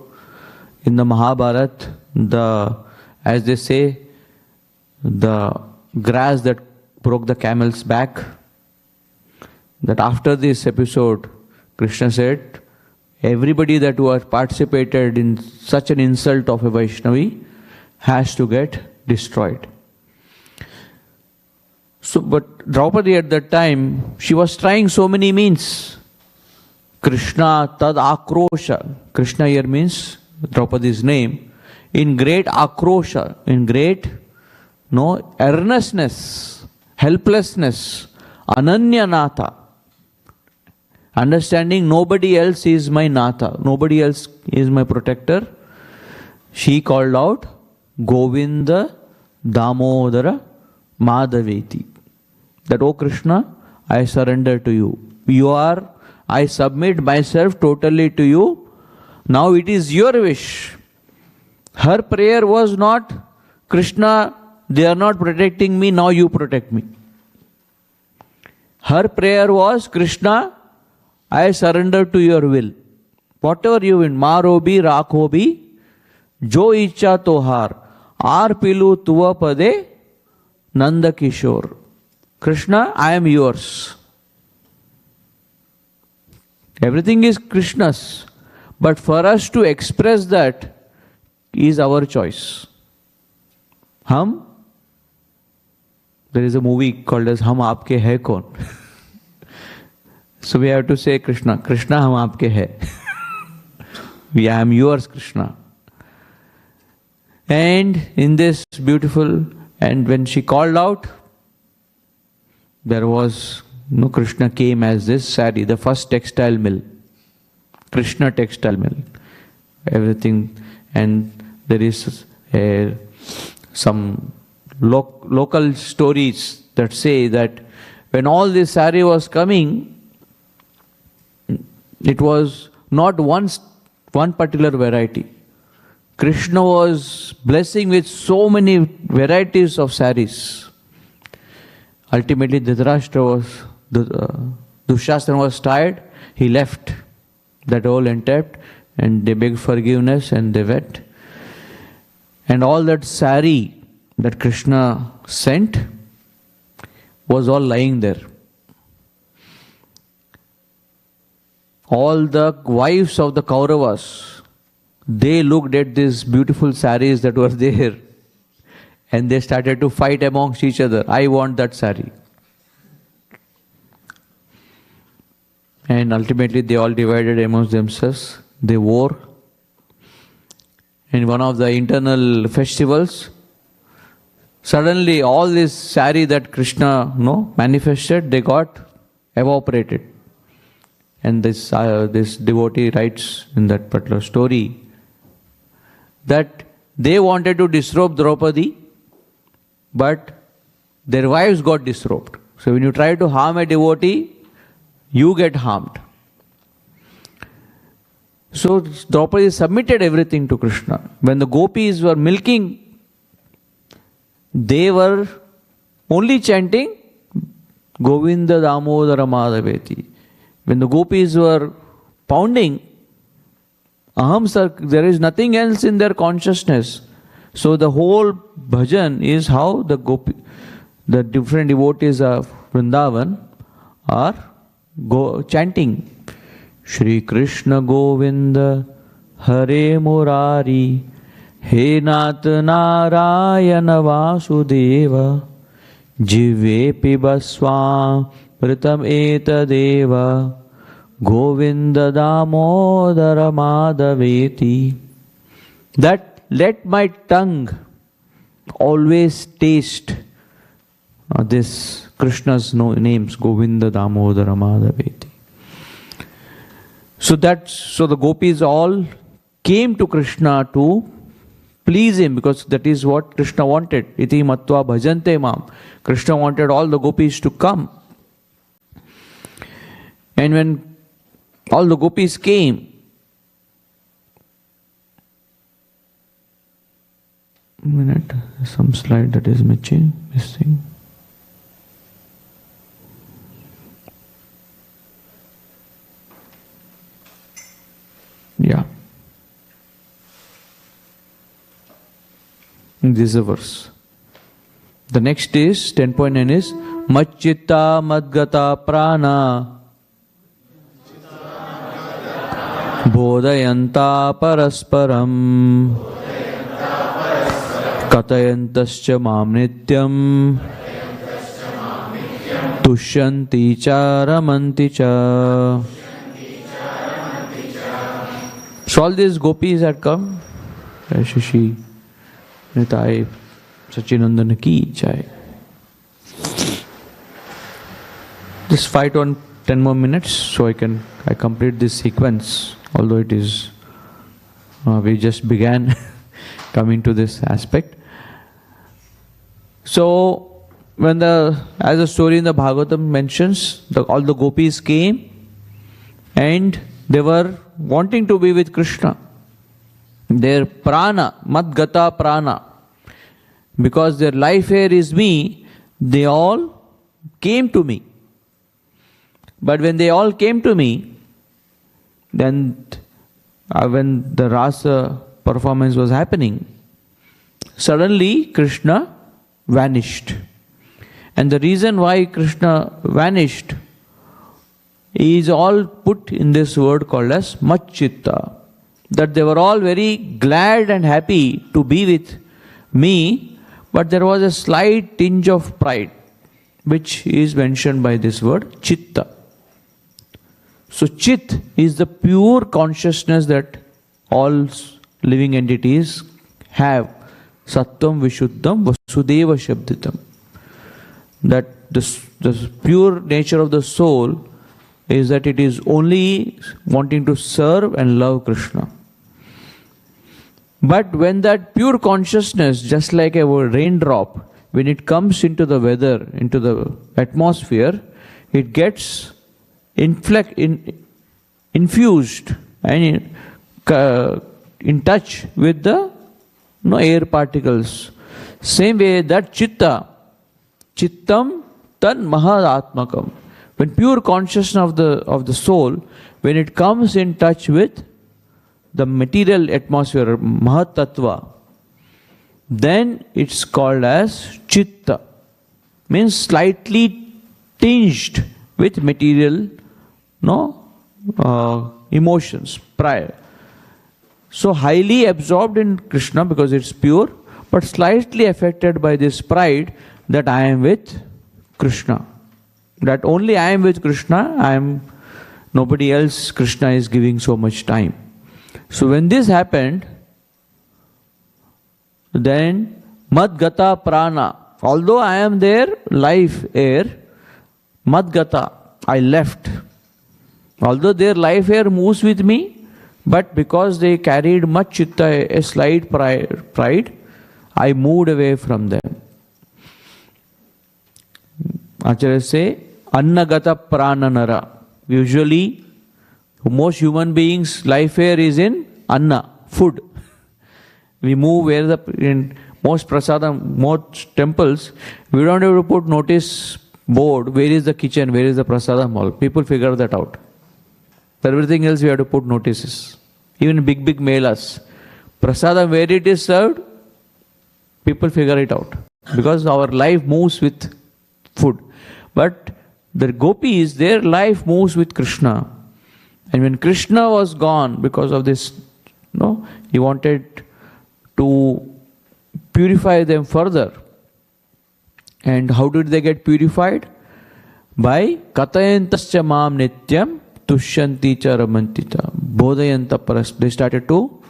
in the Mahabharata. As they say, the grass that broke the camel's back. That after this episode, Krishna said, everybody that who has participated in such an insult of a Vaishnavi has to get destroyed. So, but Draupadi at that time, she was trying so many means. Krishna tad akrosha. Krishna here means Draupadi's name. In great akrosha, in great earnestness, helplessness, ananyanata. Understanding nobody else is my Natha, nobody else is my protector. She called out Govinda Damodara Madhaveti. That, O Krishna, I surrender to you. I submit myself totally to you. Now it is your wish. Her prayer was not, Krishna, they are not protecting me, now you protect me. Her prayer was, Krishna, I surrender to your will. Whatever you win, Maro bhi, Rakho bhi, Jo Icha Tohar, Ar Pilu Tuva Pade, Nanda Kishore. Krishna, I am yours. Everything is Krishna's. But for us to express that is our choice. There is a movie called as Hum Aapke Hai Kaun. So we have to say Krishna, Krishna hum aapke hai. I am yours, Krishna. And in this beautiful, and when she called out, there was, Krishna came as this sari, the first textile mill. Krishna textile mill. Everything, and there is some local stories that say that when all this sari was coming, it was not one particular variety. Krishna was blessing with so many varieties of saris. ultimately Dushasana was tired, he left that whole encampment, and they begged forgiveness and they went. And all that sari that Krishna sent was all lying there. All the wives of the Kauravas, they looked at these beautiful saris that were there and they started to fight amongst each other. I want that sari. And ultimately they all divided amongst themselves. They wore. In one of the internal festivals, suddenly all this sari that Krishna manifested, they got evaporated. And this devotee writes in that particular story that they wanted to disrobe Draupadi, but their wives got disrobed. So when you try to harm a devotee, you get harmed. So Draupadi submitted everything to Krishna. When the gopis were milking, they were only chanting Govinda Damodara Madhaveti. When the gopis were pounding, Aham Sar, there is nothing else in their consciousness. So the whole bhajan is how the different devotees of Vrindavan are chanting Shri Krishna Govinda Hare Murari He Nath Narayana Vasudeva Jive Pibaswam Pritam Etadeva Govinda Damodara Madhaveti. That let my tongue always taste this Krishna's names, Govinda Damodara Madhaveti. So the gopis all came to Krishna to please him, because that is what Krishna wanted. Iti matva bhajante mam. Krishna wanted all the gopis to come. And when all the gopis came, some slide that is missing. Yeah. This is a verse. The next is 10.9 is Machchitta Madgata Prana Bodhayanta Parasparam Katayantascha Mam Nityam Tushyanti Cha Ramanti Cha. So all these gopis had come. Shashi Nitai Sachinandana Ki Jai. Just fight on 10 more minutes so I complete this sequence. Although it is, we just began coming to this aspect. So, as the story in the Bhagavatam mentions, all the gopis came and they were wanting to be with Krishna. Their prana, madgata prana, because their life here is me, they all came to me. But when they all came to me, then when the Rasa performance was happening, suddenly Krishna vanished. And the reason why Krishna vanished is all put in this word called as Machchitta. That they were all very glad and happy to be with me, but there was a slight tinge of pride, which is mentioned by this word Chitta. So Chit is the pure consciousness that all living entities have. Sattvam Vishuddham Vasudeva Shabditam. That the pure nature of the soul is that it is only wanting to serve and love Krishna. But when that pure consciousness, just like a raindrop, when it comes into the weather, into the atmosphere, it gets infused and in touch with the air particles. Same way that Chittam Tan Mahadatmakam. When pure consciousness of the soul, when it comes in touch with the material atmosphere, Mahat Tattva, then it's called as Chitta. Means slightly tinged with material emotions prior. So highly absorbed in Krishna because it's pure, but slightly affected by this pride that I am with Krishna. That only I am with Krishna, nobody else, Krishna is giving so much time. So when this happened, then Madgata Prana, although I am there, life, air, Madgata, I left. Although their life air moves with me, but because they carried much chitta, a slight pride, I moved away from them. Acharyas say, Annagata Prananara. Usually, most human beings' life air is in Anna, food. We move where in most prasadam, most temples, we don't have to put notice board, where is the kitchen, where is the prasadam hall. People figure that out. For everything else we have to put notices. Even big melas. Prasadam, where it is served, people figure it out. Because our life moves with food. But the gopis, their life moves with Krishna. And when Krishna was gone because of this, he wanted to purify them further. And how did they get purified? By Katayantascha Mam Nityam Tushyanti Cha Ramanti Cha Bodhayanta Paras. They started to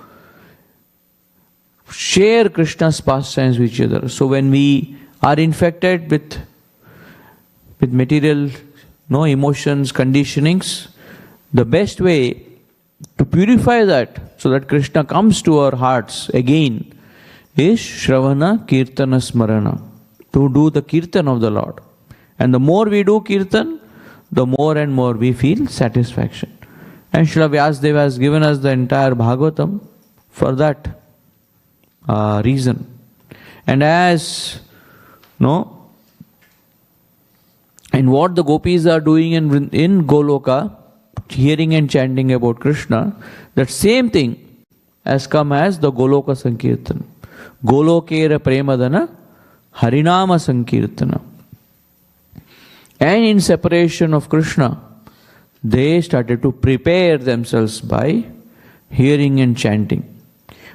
share Krishna's pastimes with each other. So when we are infected with material emotions, conditionings, the best way to purify that so that Krishna comes to our hearts again is Shravana Kirtana Smarana, to do the Kirtan of the Lord. And the more we do Kirtan, the more and more we feel satisfaction. And Srila Vyasadeva has given us the entire Bhagavatam for that reason. And as and what the gopis are doing in Goloka, hearing and chanting about Krishna, that same thing has come as the Goloka Sankirtan. Golokera Premadana Harinama Sankirtana. And in separation of Krishna, they started to prepare themselves by hearing and chanting.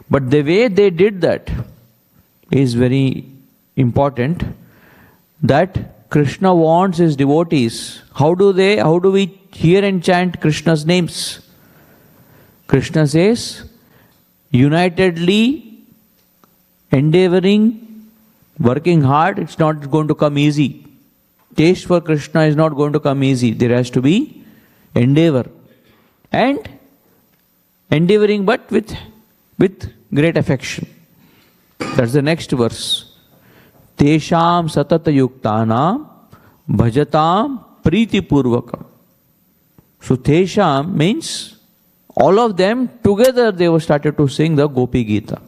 But the way they did that is very important, that Krishna wants his devotees. How do we hear and chant Krishna's names? Krishna says, unitedly endeavoring, working hard, it's not going to come easy. Taste for Krishna is not going to come easy. There has to be endeavor. And endeavoring but with great affection. That's the next verse. Tesham satata yuktanam bhajatam priti purvakam. So Tesham means all of them together they were started to sing the Gopi Gita.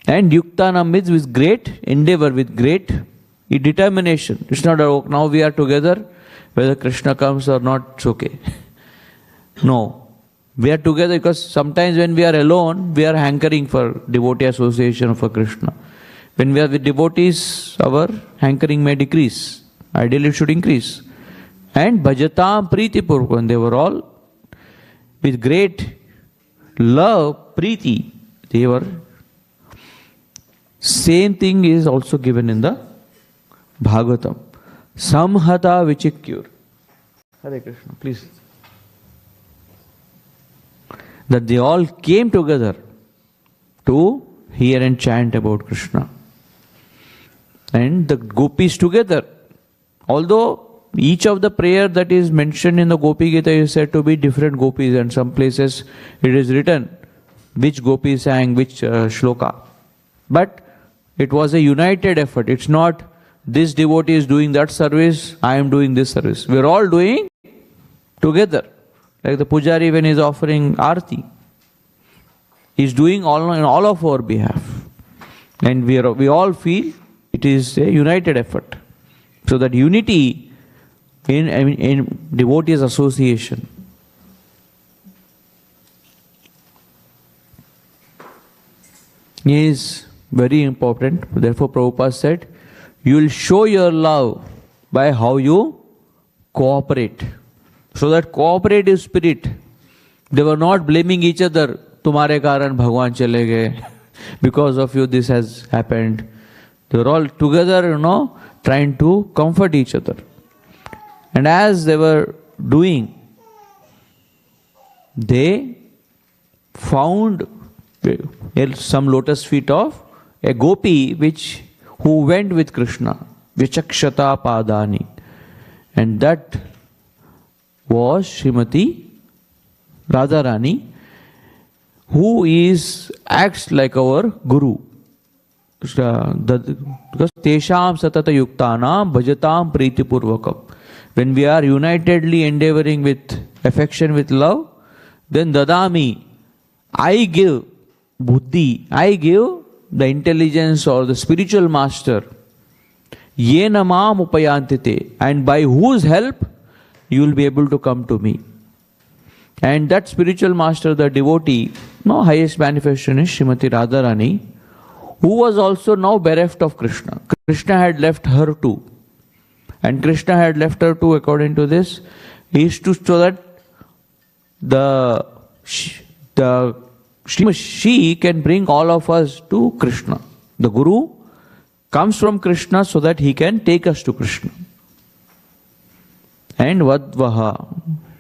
And yuktanam means with great endeavor, with great determination. It's not now we are together, whether Krishna comes or not, it's okay. No. We are together because sometimes when we are alone, we are hankering for devotee association for Krishna. When we are with devotees, our hankering may decrease. Ideally, it should increase. And bhajatam priti purvam, they were all with great love, priti. They were. Same thing is also given in the Bhagavatam. Samhata vichikyur. Hare Krishna, please. That they all came together to hear and chant about Krishna. And the gopis together. Although each of the prayer that is mentioned in the Gopi Gita is said to be different gopis, and some places it is written which gopi sang which shloka. But it was a united effort. It's not this devotee is doing that service, I am doing this service. We are all doing together. Like the pujari when he is offering arti, he is doing all of our behalf. And we all feel it is a united effort. So that unity in devotees association is very important. Therefore Prabhupada said, you will show your love by how you cooperate. So that cooperative spirit, they were not blaming each other. Tumhare karan Bhagwan chale gaye. Because of you this has happened. They were all together, trying to comfort each other. And as they were doing, they found some lotus feet of a gopi who went with Krishna, Vichakshata Padani. And that was Srimati Radharani, who acts like our guru. Because Tesham Satata Yuktanam Bhajatam Priti Purvakam. When we are unitedly endeavoring with affection, with love, then Dadami, I give buddhi, I give the intelligence or the spiritual master, Yena Mam Upayantite, and by whose help you will be able to come to me. And that spiritual master, the devotee, highest manifestation is Srimati Radharani, who was also now bereft of Krishna. Krishna had left her too. And Krishna had left her too, according to this, is to show that she can bring all of us to Krishna. The Guru comes from Krishna so that he can take us to Krishna. And Vadvaha,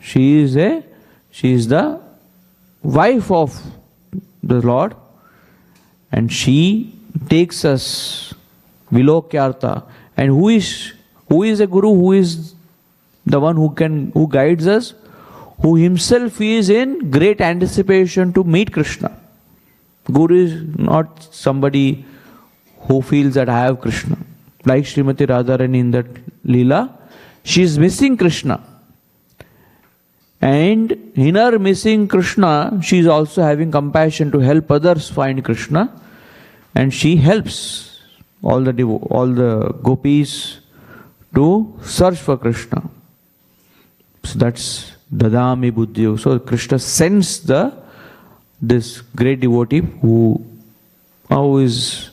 she is the wife of the Lord, and she takes us Vilokyarta. And who is a Guru? Who is the one who guides us? Who himself is in great anticipation to meet Krishna. Guru is not somebody who feels that I have Krishna. Like Srimati Radharani in that Lila, she is missing Krishna. And in her missing Krishna, she is also having compassion to help others find Krishna. And she helps all the gopis to search for Krishna. So that's Dadami Buddhyo. So Krishna sends this great devotee who is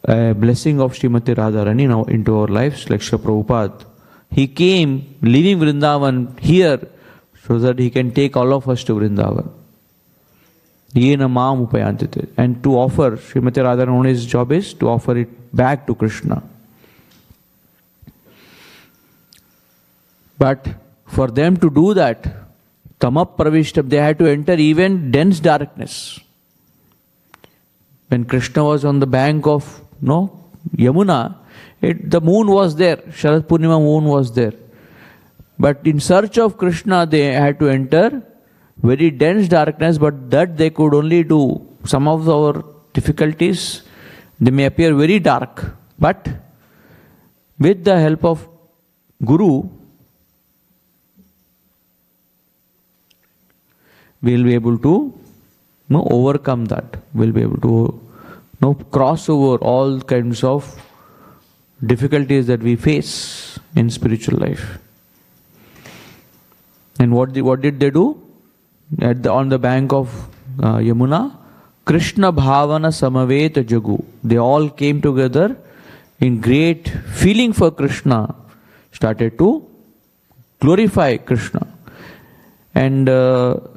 a blessing of Srimati Radharani now into our lives, like Srila Prabhupada. He came leaving Vrindavan here so that he can take all of us to Vrindavan. Yena Mam Upayantite. And to offer, Srimati Radharani's job is to offer it back to Krishna. But for them to do that, Tamap Pravishtam, they had to enter even dense darkness. When Krishna was on the bank of Yamuna, the moon was there, Sharad Purnima moon was there. But in search of Krishna, they had to enter very dense darkness, but that they could only do. Some of our difficulties, they may appear very dark, but with the help of Guru, we will be able to overcome that. We will be able to cross over all kinds of difficulties that we face in spiritual life. And what did they do? On the bank of Yamuna, Krishna Bhavana Samaveta Jagu. They all came together in great feeling for Krishna, started to glorify Krishna. And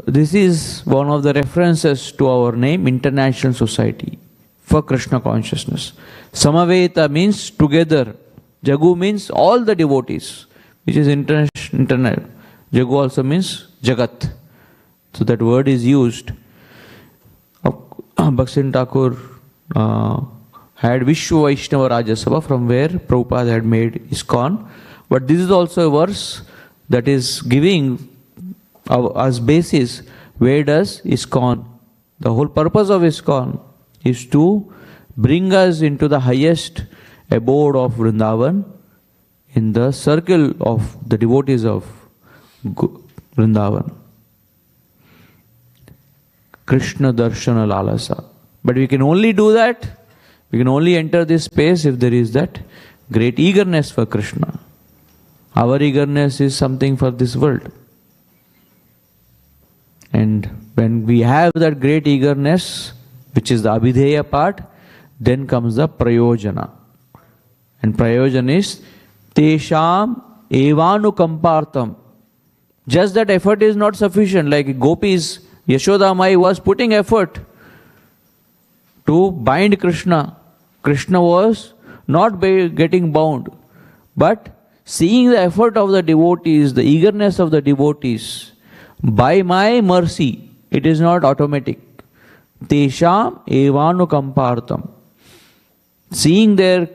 this is one of the references to our name, International Society for Krishna Consciousness. Samaveta means together. Jagu means all the devotees, which is international. Jagu also means Jagat. So that word is used. Bhaksin Thakur had Vishwa Vaishnava Rajya Sabha, from where Prabhupada had made ISKCON. But this is also a verse that is giving as basis, where does ISKCON? The whole purpose of ISKCON is to bring us into the highest abode of Vrindavan, in the circle of the devotees of Vrindavan. Krishna Darshana Lalasa. But we can only do that, we can only enter this space if there is that great eagerness for Krishna. Our eagerness is something for this world. And when we have that great eagerness, which is the abhideya part, then comes the prayojana. And prayojana is tesham evanukampartam. Just that effort is not sufficient. Like gopis, Yashoda Mai was putting effort to bind Krishna. Krishna was not getting bound. But seeing the effort of the devotees, the eagerness of the devotees, by my mercy, it is not automatic. Tesham evanukampartam. Seeing their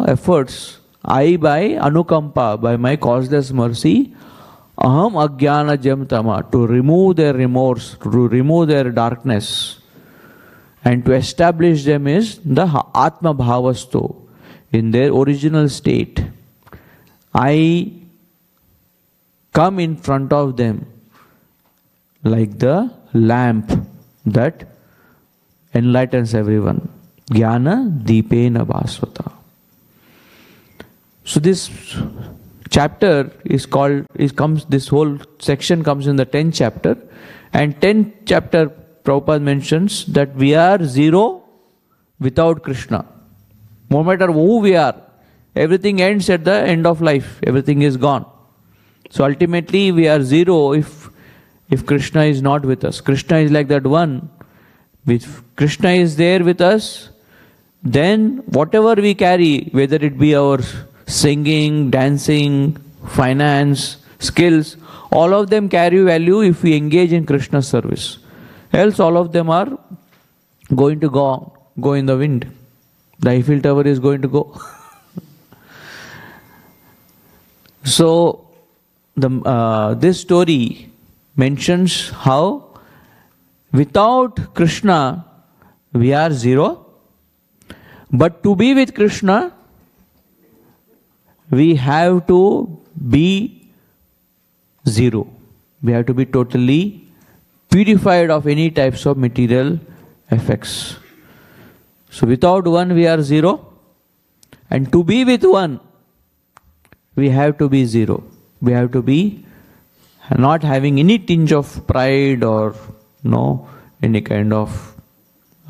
efforts, I by anukampa, by my causeless mercy, aham ajnana jam tama, to remove their remorse, to remove their darkness, and to establish them is the atma bhavasto, in their original state. I come in front of them like the lamp that enlightens everyone. Jnana deepena bhasvata. So this chapter is called, this whole section comes in the 10th chapter, and 10th chapter Prabhupada mentions that we are zero without Krishna. No matter who we are, everything ends at the end of life. Everything is gone. So ultimately we are zero if Krishna is not with us. Krishna is like that one. If Krishna is there with us, then whatever we carry, whether it be our singing, dancing, finance, skills, all of them carry value if we engage in Krishna's service. Else all of them are going to go in the wind. The Eiffel Tower is going to go. So this story mentions how without Krishna we are zero, but to be with Krishna we have to be zero. We have to be totally purified of any types of material effects. So without one we are zero, and to be with one we have to be zero. We have to be not having any tinge of pride or any kind of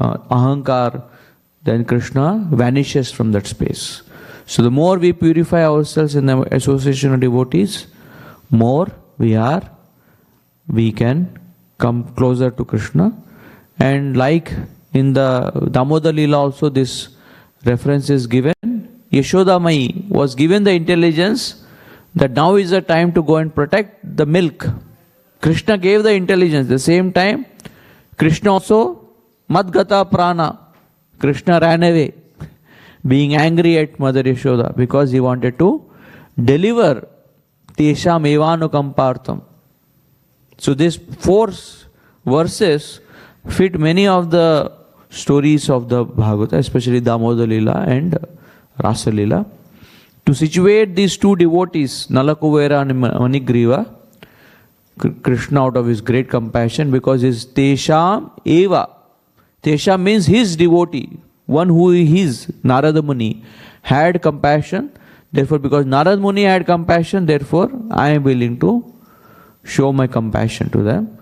ahankar. Then Krishna vanishes from that space. So the more we purify ourselves in the association of devotees, more we can come closer to Krishna. And like in the Damodar Lila also this reference is given. Yashoda Mai was given the intelligence that now is the time to go and protect the milk. Krishna gave the intelligence. At the same time, Krishna also, Madgata Prana, Krishna ran away, being angry at Mother Yashoda because he wanted to deliver Tesham Evanukampartam. So these 4 verses fit many of the stories of the Bhagavata, especially Damodar Lila and Rasa Lila. To situate these two devotees, Nalakuvera and Manigriva, Krishna out of his great compassion, because his Tesham Eva, Tesham means his devotee, one who is Narada Muni, had compassion. Therefore, because Narada Muni had compassion, therefore I am willing to show my compassion to them.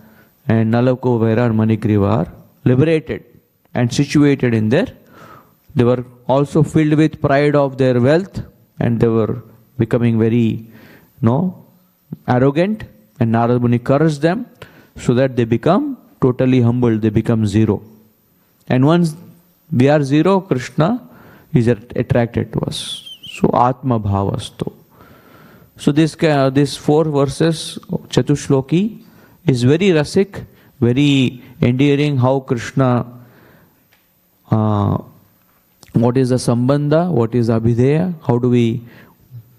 And Nalakuvera and Manigriva are liberated and situated in there. They were also filled with pride of their wealth, and they were becoming very arrogant, and Narada Muni cursed them so that they become totally humbled, they become zero. And once we are zero, Krishna is attracted to us. So Atma Bhavasto. So this 4 verses, Chatushloki, is very rasik, very endearing, how Krishna, what is the sambandha, what is abhideya,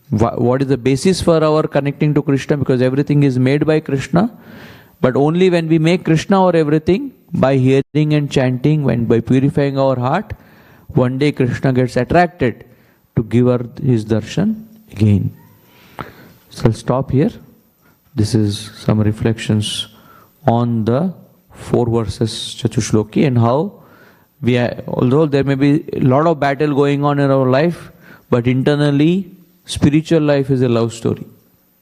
what is the basis for our connecting to Krishna, because everything is made by Krishna. But only when we make Krishna our everything, by hearing and chanting, by purifying our heart, one day Krishna gets attracted to give her his darshan again. So I'll stop here. This is some reflections on the 4 verses Chatushloki, and how although there may be a lot of battle going on in our life, but internally, spiritual life is a love story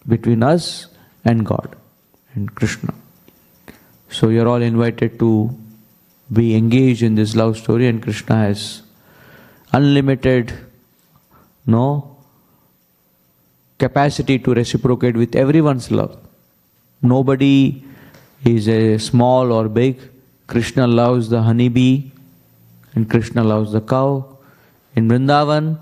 between us and God and Krishna. So you're all invited to be engaged in this love story, and Krishna has unlimited capacity to reciprocate with everyone's love. Nobody is a small or big. Krishna loves the honeybee and Krishna loves the cow. In Vrindavan,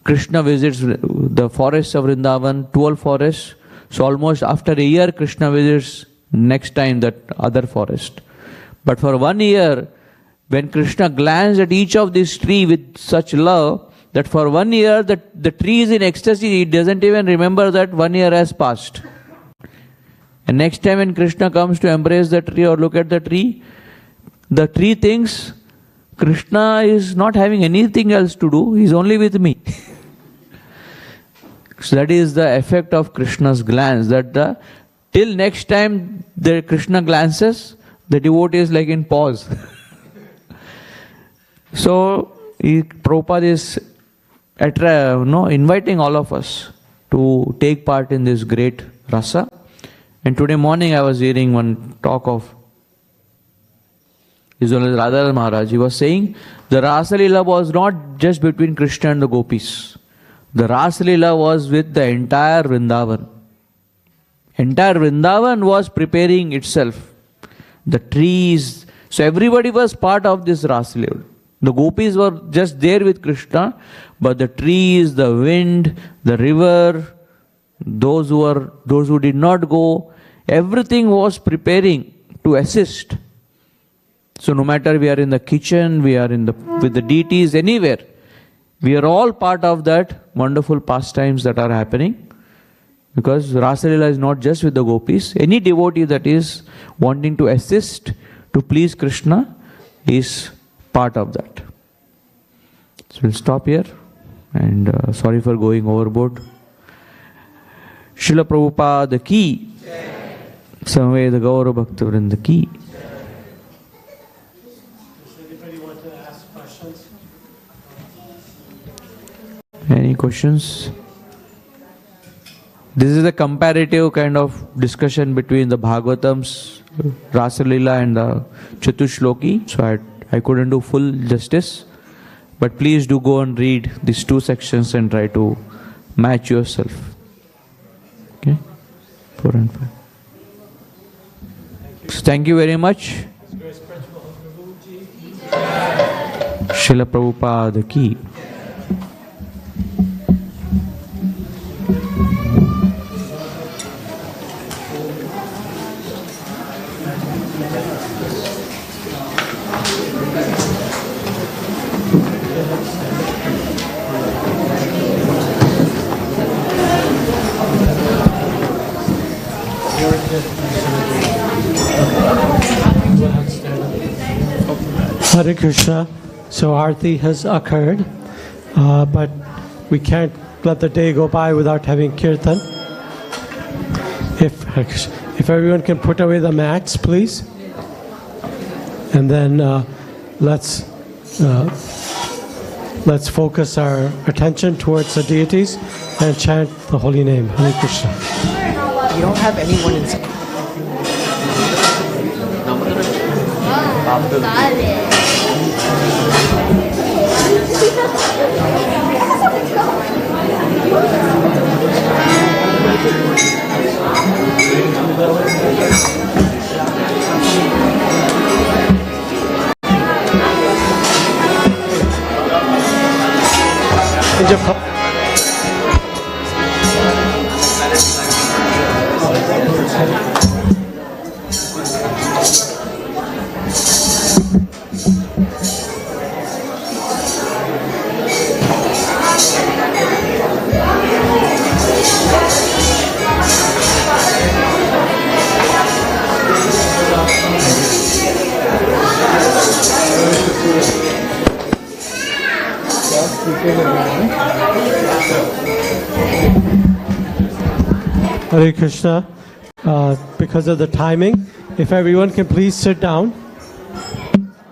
Krishna visits the forests of Vrindavan, 12 forests. So almost after a year, Krishna visits next time that other forest. But for 1 year, when Krishna glanced at each of these trees with such love, that for 1 year the tree is in ecstasy, he doesn't even remember that 1 year has passed. And next time when Krishna comes to embrace the tree or look at the tree thinks Krishna is not having anything else to do, he is only with me. So that is the effect of Krishna's glance, that till next time the Krishna glances, the devotee is like in pause. So Prabhupada is inviting all of us to take part in this great rasa. And today morning I was hearing one talk of His Holiness Radha Maharaj. He was saying the Rasa Lila was not just between Krishna and the gopis. The Rasa Lila was with the entire Vrindavan. Entire Vrindavan was preparing itself. The trees, so everybody was part of this Rasa Lila. The gopis were just there with Krishna, but the trees, the wind, the river, those who did not go, everything was preparing to assist. So no matter we are in the kitchen, we are with the deities, anywhere, we are all part of that wonderful pastimes that are happening. Because Rasa Lila is not just with the gopis. Any devotee that is wanting to assist to please Krishna is part of that. So we'll stop here, and sorry for going overboard. Srila Prabhupada ki, Samveda Gaura Bhakta Vrinda ki. Does anybody want to ask questions? Any questions? This is a comparative kind of discussion between the Bhagavatam's Rasa Lila and the Chatushloki. So I couldn't do full justice. But please do go and read these two sections and try to match yourself. Okay? 4 and 5. So thank you very much. Srila Prabhupada ki. Hare Krishna. So Aarti has occurred, but we can't let the day go by without having Kirtan. If everyone can put away the mats, please. And then let's focus our attention towards the deities and chant the holy name. Hare Krishna. You don't have anyone in. Hare Krishna. Because of the timing, if everyone can please sit down.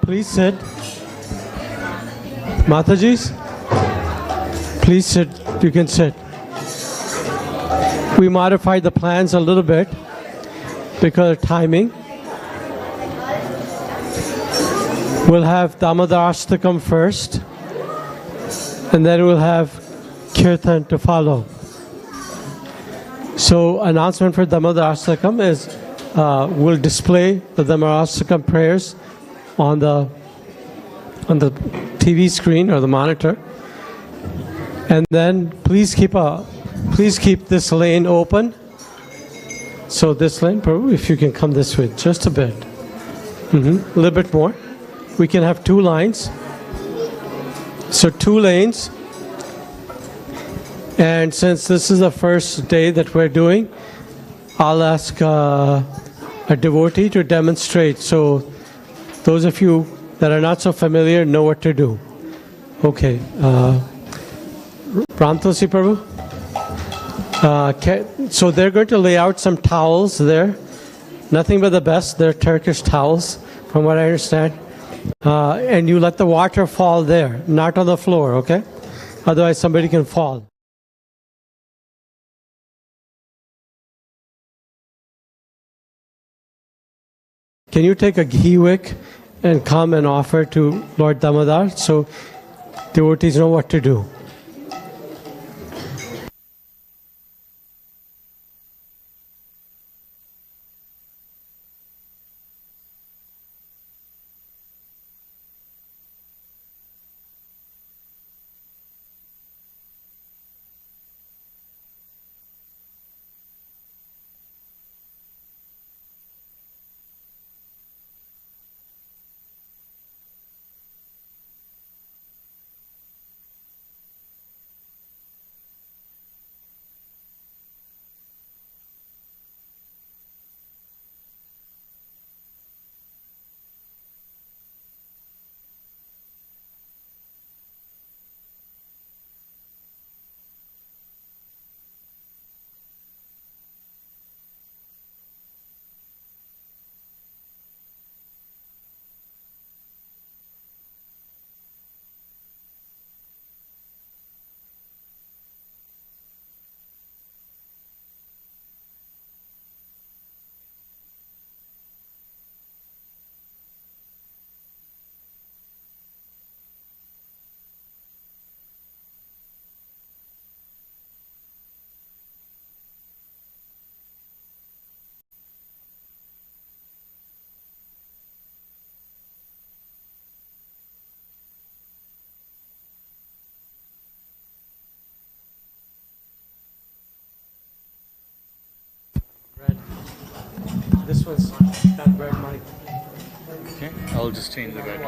Please sit. Matajis, Please sit. You can sit. We modified the plans a little bit because of timing. We'll have Damodarastakam first, and then we'll have Kirtan to follow. So, announcement for Damodarastakam is we'll display the Damodarastakam prayers on the TV screen or the monitor, and then please keep this lane open. So this lane, Prabhu, if you can come this way just a bit, a little bit more. We can have 2 lines. So 2 lanes. And since this is the first day that we're doing, I'll ask a devotee to demonstrate. So those of you that are not so familiar know what to do. Okay. Ram Tulsi Prabhu? So they're going to lay out some towels there. Nothing but the best. They're Turkish towels, from what I understand. And you let the water fall there, not on the floor, okay? Otherwise somebody can fall. Can you take a ghee wick and come and offer to Lord Damodar so devotees know what to do? This one's got red mic. Okay, I'll just change the red.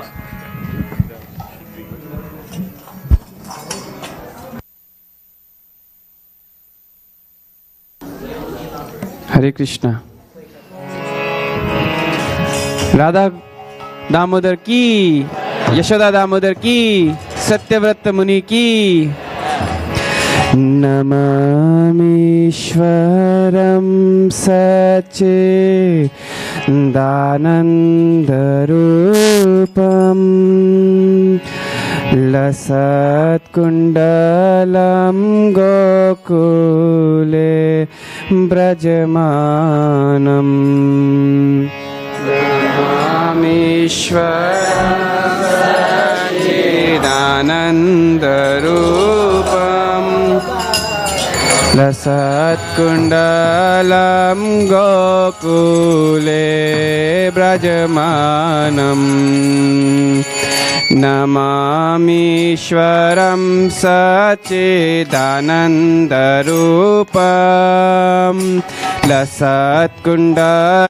Hare Krishna. Radha Damodar ki, Yashoda Damodar ki, Satyavrata Muni ki. Namamishwaram Sache Danandarupam Lasat Kundalam Gokule Brajmanam Namamishwaram Sache Danandarupam Lasat Kundalam Gokule Brajmanam Namamishwaram Sachidanandarupam Lasat Kundalam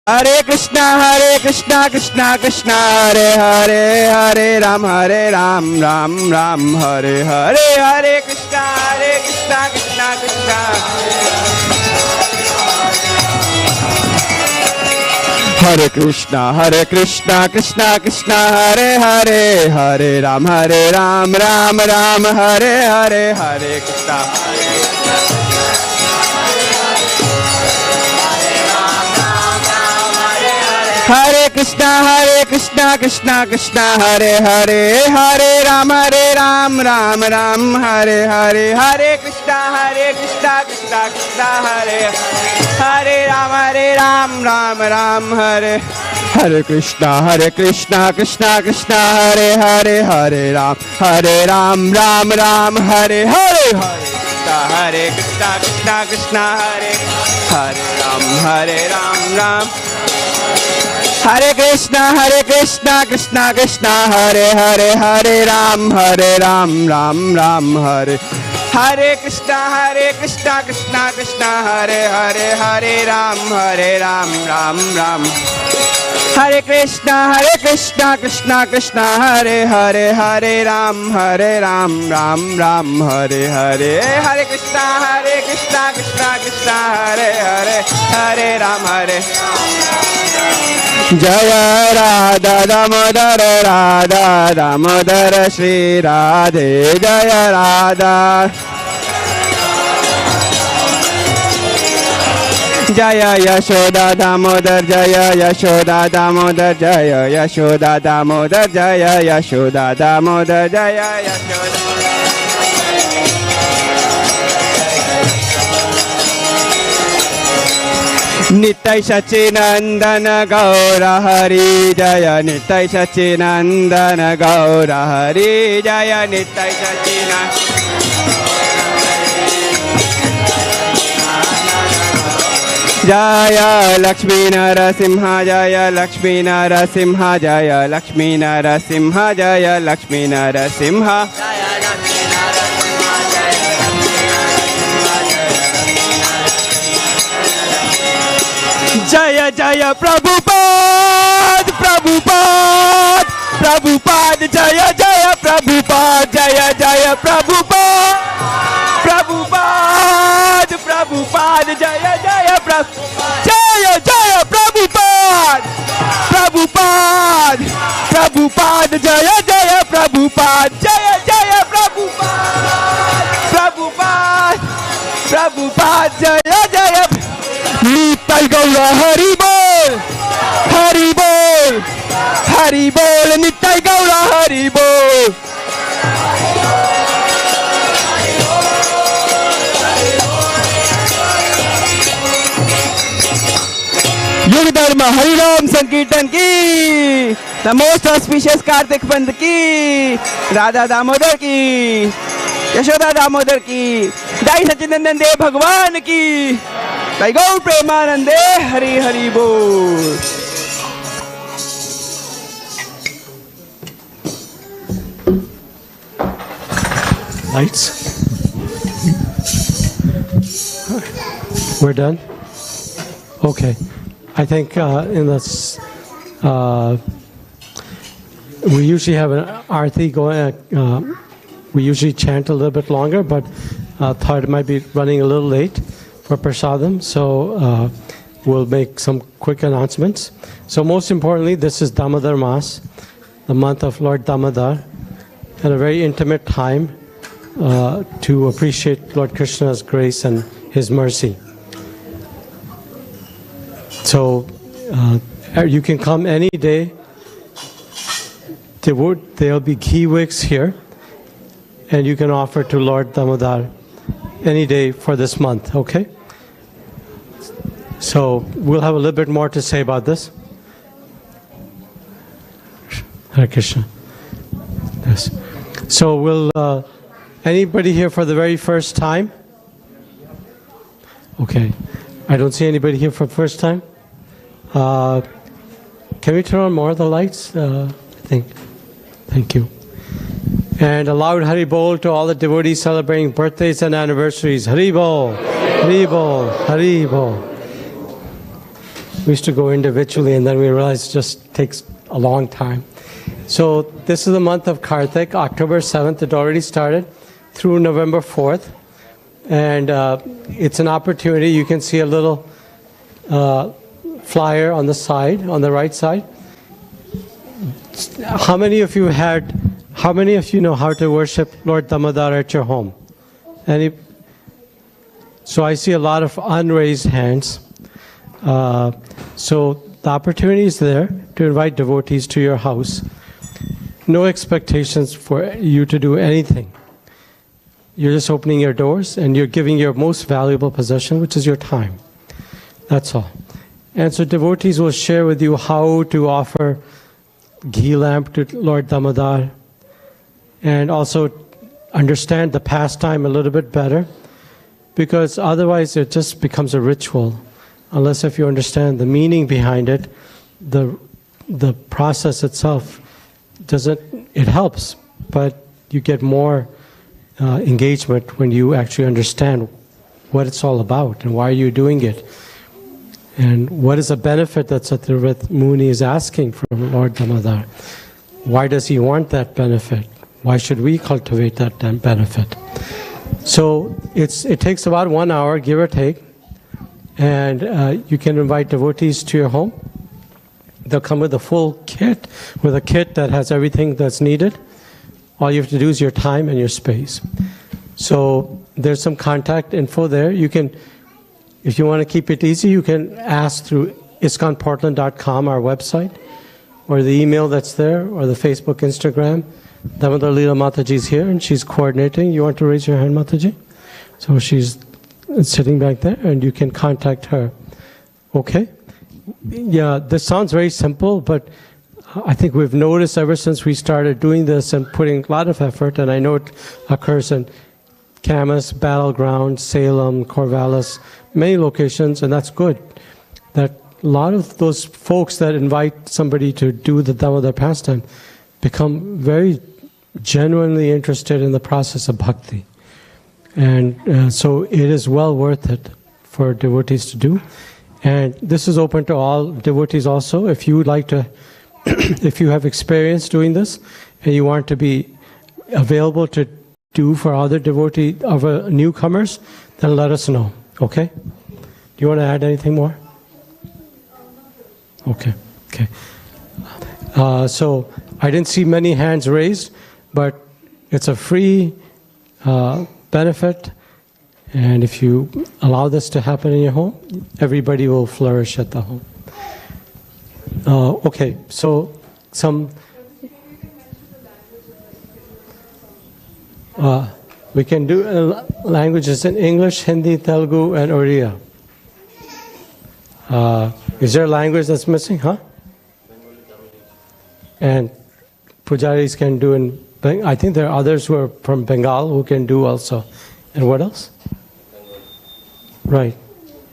Hare Krishna Krishna Krishna Hare Hare Hare Ram Ram Ram Hare Hare Hare Krishna Krishna Krishna Hare Krishna Krishna Krishna Hare Hare Hare Ram Ram Ram Hare Hare Hare Krishna Krishna Krishna Hare Hare Hare Ram Ram Ram Hare Hare Hare Krishna Krishna Krishna Hare Hare Ram Ram Hare Hare Krishna Krishna Krishna Hare Hare Hare Ram Ram Hare Hare Hare Krishna Krishna Hare Ram Hare Krishna Krishna Hare Hare Hare Ram Ram Hare Hare Krishna Krishna Hare Hare Ram Ram Hare Krishna Krishna Hare Hare Ram Ram Hare Hare Krishna Krishna Hare Ram Jaya Radha Damodar Shri Radhe Jaya Radha Jaya Yashoda Damodar Jaya Yashoda Damodar Jaya Yashoda Damodar Jaya Yashoda Damodar Jaya Yashoda Nitai Sachinandana Gaura Hari Jaya Nitai Sachinandana Gaura Hari Jaya Nitai Sachinandana Jaya Lakshmi Narasimha Jaya Lakshmi Narasimha Jaya Lakshmi Narasimha Jaya Lakshmi Narasimha Jaya Jaya Prabhupada Prabhupada Prabhupada Jaya Jaya Prabhupada Jaya Jaya Prabhupada Prabhupada Prabhupada Jaya Jaya Prabhupada Jaya Jaya Prabhupada Prabhupada Prabhupada Jaya Jaya Prabhupada Jaya Jaya Prabhupada Prabhupada Prabhupada Jaya Jaya Nitai Gaura Hari Bol Hari Bol Hari Bol Nitai Gaura Hari Bol Yug Dharma Hari Ram Sankirtan ki the most auspicious Kartik Pant ki Radha Damodar ki Yashoda Damodar ki Jai Sachidanand Dev Bhagwan ki Jai Gaur Premanande Hari Hari Bol. Lights. We're done? Okay. I think in this, we usually have an arti going, we usually chant a little bit longer, but thought it might be running a little late for prasadam, so we'll make some quick announcements. So most importantly, this is Damodar Mas, the month of Lord Damodar, and a very intimate time to appreciate Lord Krishna's grace and His mercy. So you can come any day. There'll be ghee wicks here, and you can offer to Lord Damodar any day for this month, okay? So we'll have a little bit more to say about this. Hare Krishna. Yes. So will anybody here for the very first time? Okay. I don't see anybody here for the first time. Can we turn on more of the lights? I think. Thank you. And a loud Hari Bol to all the devotees celebrating birthdays and anniversaries. Hari Bol, Hari Bol, Hari Bol. We used to go individually, and then we realized it just takes a long time. So this is the month of Kartik, October 7th. It already started through November 4th. And it's an opportunity. You can see a little flyer on the side, on the right side. How many of you know how to worship Lord Damodar at your home? Any? So I see a lot of unraised hands. So the opportunity is there to invite devotees to your house. No expectations for you to do anything. You're just opening your doors and you're giving your most valuable possession, which is your time. That's all. And so devotees will share with you how to offer ghee lamp to Lord Damodar and also understand the pastime a little bit better, because otherwise it just becomes a ritual. Unless if you understand the meaning behind it, the process itself it helps, but you get more engagement when you actually understand what it's all about and why you're doing it. And what is the benefit that Satyavrat Muni is asking from Lord Damodar? Why does he want that benefit? Why should we cultivate that benefit? So it takes about 1 hour, give or take, and you can invite devotees to your home. They'll come with a full kit, with a kit that has everything that's needed. All you have to do is your time and your space. So there's some contact info there. You can, if you want to keep it easy, you can ask through iskonportland.com, our website, or the email that's there, or the Facebook, Instagram. Damodar Lila Mataji is here and she's coordinating. You want to raise your hand, Mataji? So she's sitting back there and you can contact her. Okay? Yeah, this sounds very simple, but I think we've noticed ever since we started doing this and putting a lot of effort, and I know it occurs in Camas, Battleground, Salem, Corvallis, many locations, and that's good. That a lot of those folks that invite somebody to do the Damodar pastime become very genuinely interested in the process of bhakti. And so it is well worth it for devotees to do. And this is open to all devotees also. If you would like to, if you have experience doing this and you want to be available to do for other devotees, other newcomers, then let us know. Okay? Do you want to add anything more? Okay. Okay. So I didn't see many hands raised, but it's a free benefit. And if you allow this to happen in your home, everybody will flourish at the home. Okay, so we can do languages in English, Hindi, Telugu, and Oriya. Is there a language that's missing, huh? And pujaris can do in, I think there are others who are from Bengal who can do also. And what else? Right,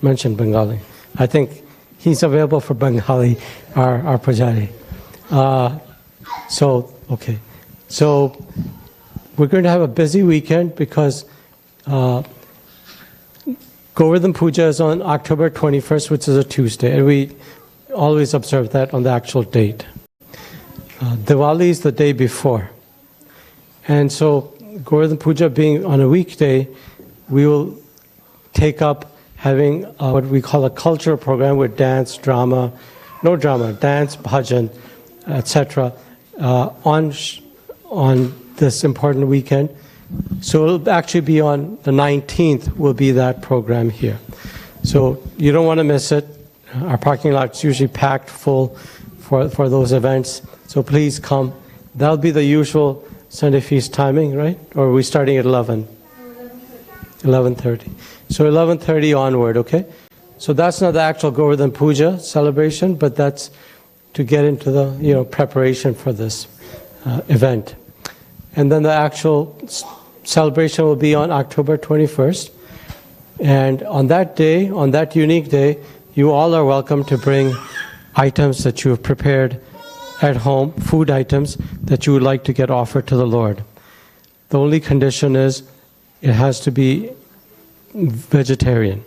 mentioned Bengali. I think he's available for Bengali, our pujari. Okay. So we're going to have a busy weekend because Govardhan Puja is on October 21st, which is a Tuesday, and we always observe that on the actual date. Diwali is the day before. And so Govardhan Puja being on a weekday, we will take up having what we call a cultural program with dance, drama, dance, bhajan, etc. on this important weekend. So it'll actually be on the 19th will be that program here. So you don't want to miss it. Our parking lot's usually packed full for those events. So please come. That'll be the usual Sunday feast timing, right? Or are we starting at 11? 11:30. So 11:30 onward, okay? So that's not the actual Govardhan Puja celebration, but that's to get into the preparation for this event. And then the actual celebration will be on October 21st. And on that day, on that unique day, you all are welcome to bring items that you have prepared at home, food items that you would like to get offered to the Lord. The only condition is it has to be vegetarian,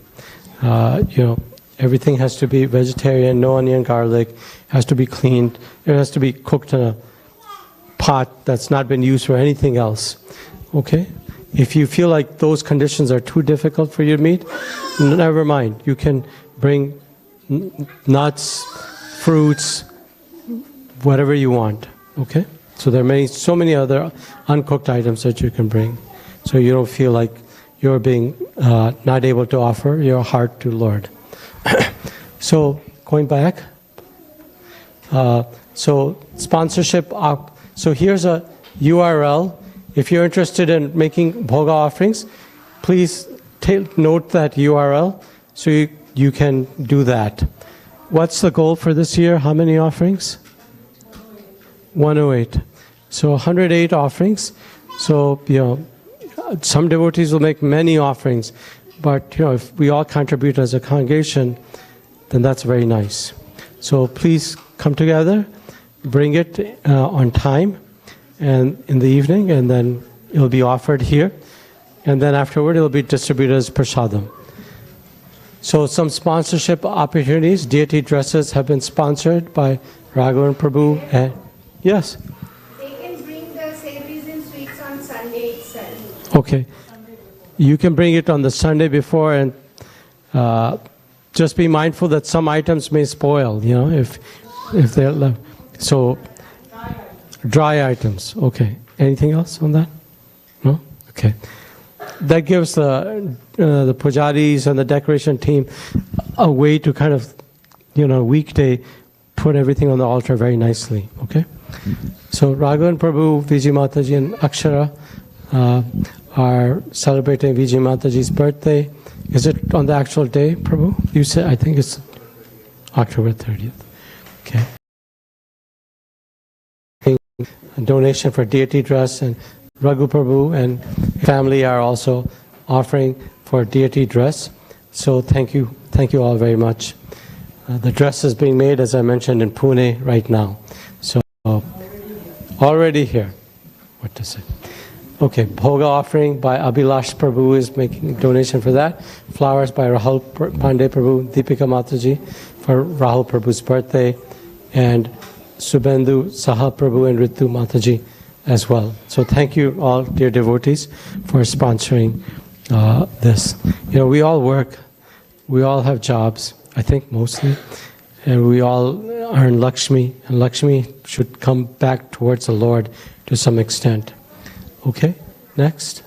Everything has to be vegetarian, no onion, garlic, has to be cleaned. It has to be cooked in a pot that's not been used for anything else. Okay? If you feel like those conditions are too difficult for you to meet, never mind. You can bring nuts, fruits, whatever you want. Okay? So there are so many other uncooked items that you can bring. So you don't feel like you're being not able to offer your heart to Lord. So going back, so sponsorship. So here's a URL. If you're interested in making bhoga offerings, please note that URL so you can do that. What's the goal for this year? How many offerings? 108. So 108 offerings. So, some devotees will make many offerings, but, if we all contribute as a congregation, then that's very nice. So please come together, bring it on time, and in the evening, and then it'll be offered here, and then afterward it'll be distributed as prasadam. So some sponsorship opportunities. Deity dresses have been sponsored by Raghavan Prabhu. Yes? They can bring the savories and sweets on Sunday itself. Okay. You can bring it on the Sunday before, and just be mindful that some items may spoil, if they're left. So, dry items. Okay. Anything else on that? No? Okay. That gives the pujaris and the decoration team a way to kind of, weekday, put everything on the altar very nicely. Okay? So, Raghavan Prabhu, Vijay Mataji, and Akshara are celebrating Vijay Mataji's birthday. Is it on the actual day, Prabhu? You said, I think it's October 30th. Okay. A donation for deity dress, and Raghu Prabhu and family are also offering for deity dress. So thank you all very much. The dress is being made, as I mentioned, in Pune right now. So already here. What to say? Okay, Bhoga offering by Abhilash Prabhu is making a donation for that. Flowers by Rahul Pandey Prabhu, Deepika Mataji for Rahul Prabhu's birthday, and Subhendu Saha Prabhu and Ritu Mataji as well. So thank you all, dear devotees, for sponsoring this. We all work, we all have jobs, I think mostly, and we all earn Lakshmi, and Lakshmi should come back towards the Lord to some extent. Okay, next.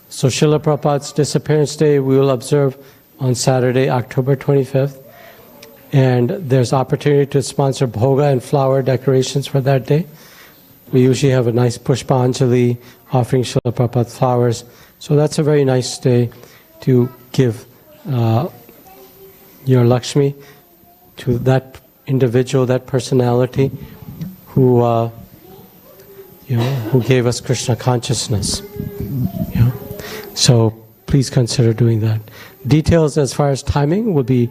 So Srila Prabhupada's disappearance day we will observe on Saturday, October 25th. And there's opportunity to sponsor bhoga and flower decorations for that day. We usually have a nice pushpanjali offering Srila Prabhupada flowers. So that's a very nice day to give your Lakshmi to that individual, that personality who gave us Krishna consciousness. So please consider doing that. Details as far as timing will be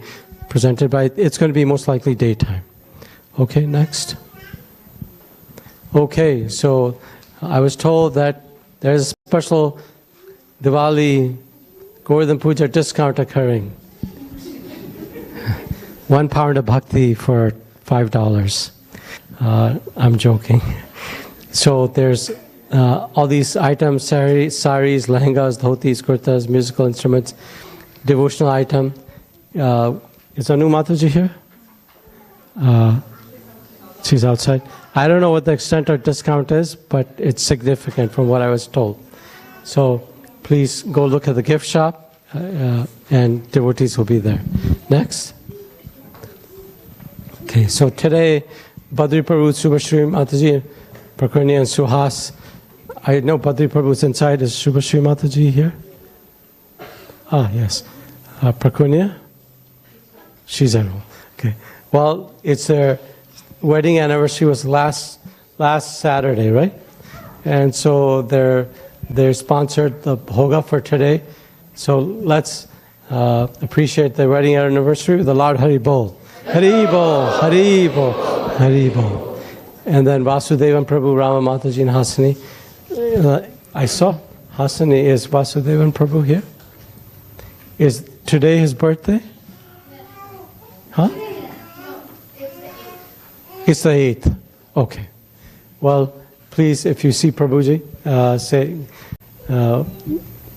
presented by, it's going to be most likely daytime. Okay, next. Okay, so I was told that there's a special Diwali Govardhan Puja discount occurring. 1 pound of bhakti for $5. I'm joking. So there's all these items, saris, lehengas, dhotis, kurtas, musical instruments, devotional item. Is Anu Mataji here? She's outside. I don't know what the extent of discount is, but it's significant from what I was told. So please go look at the gift shop, and devotees will be there. Next. Okay, so today, Badri Prabhu, Subhashri Mataji, Prakrani and Suhas. I know Badri Prabhu is inside. Is Subhashri Mataji here? Ah, yes. Prakrani? She's at home. Okay. Well, it's their wedding anniversary was last Saturday, right? And so they sponsored the bhoga for today. So let's appreciate the wedding anniversary with the loud Hari Bol. Hari Bol, Hari Bol, Hari Bol. And then Vasudevan Prabhu, Rama Mataji and Hasani. I saw Hasani. Is Vasudevan Prabhu here? Is today his birthday? Huh? It's the 8th. Okay. Well, please, if you see Prabhuji,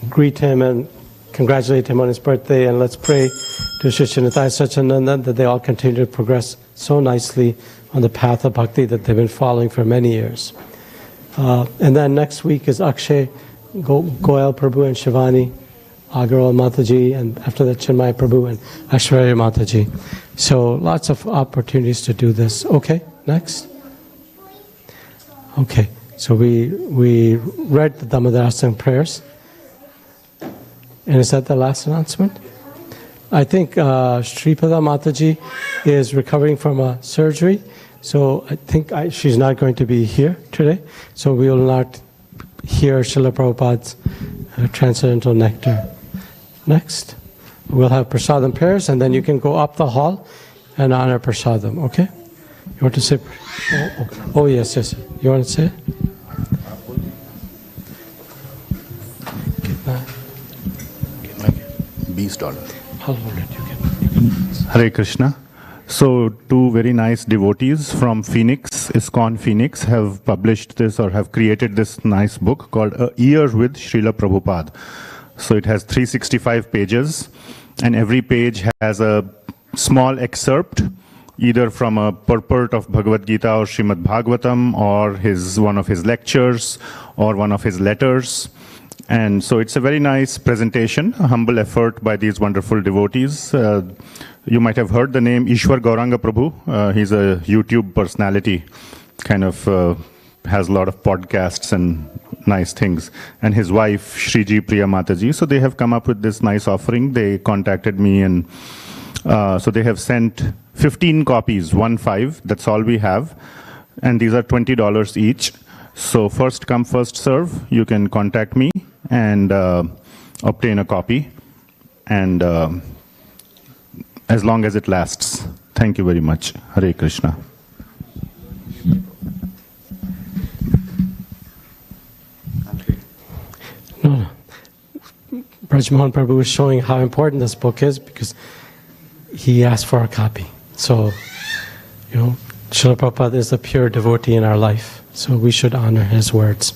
greet him and congratulate him on his birthday, and let's pray to Sri Chinataya Satchidananda that they all continue to progress so nicely on the path of bhakti that they've been following for many years. And then next week is Akshay, Goyal Prabhu and Shivani, Agarwal Mataji, and after that Chinmay Prabhu and Ashwarya Mataji. So lots of opportunities to do this. Okay, next. Okay, so we read the Dhammadarasana prayers. And is that the last announcement? I think Sripada Mataji is recovering from a surgery, so I think she's not going to be here today, so we will not hear Srila Prabhupada's Transcendental Nectar. Next, we'll have prasadam prayers, and then you can go up the hall and honor prasadam, okay? You want to say? Oh yes. You want to say? $20. I'll hold it. You can. Hare Krishna. So, two very nice devotees from Phoenix, ISKCON Phoenix, have published this or have created this nice book called A Year with Srila Prabhupada. So, it has 365 pages, and every page has a small excerpt, either from a purport of Bhagavad Gita or Srimad Bhagavatam, or one of his lectures, or one of his letters. And so it's a very nice presentation, a humble effort by these wonderful devotees. You might have heard the name Ishwar Gauranga Prabhu. He's a YouTube personality, kind of has a lot of podcasts and nice things. And his wife, Shriji Priya Mataji. So they have come up with this nice offering. They contacted me, and so they have sent 15 copies, 15. That's all we have. And these are $20 each. So first come, first serve. You can contact me and obtain a copy, and as long as it lasts. Thank you very much. Hare Krishna. No. Braj Mohan Prabhu is showing how important this book is because he asked for a copy. So, Srila Prabhupada is a pure devotee in our life. So we should honor his words.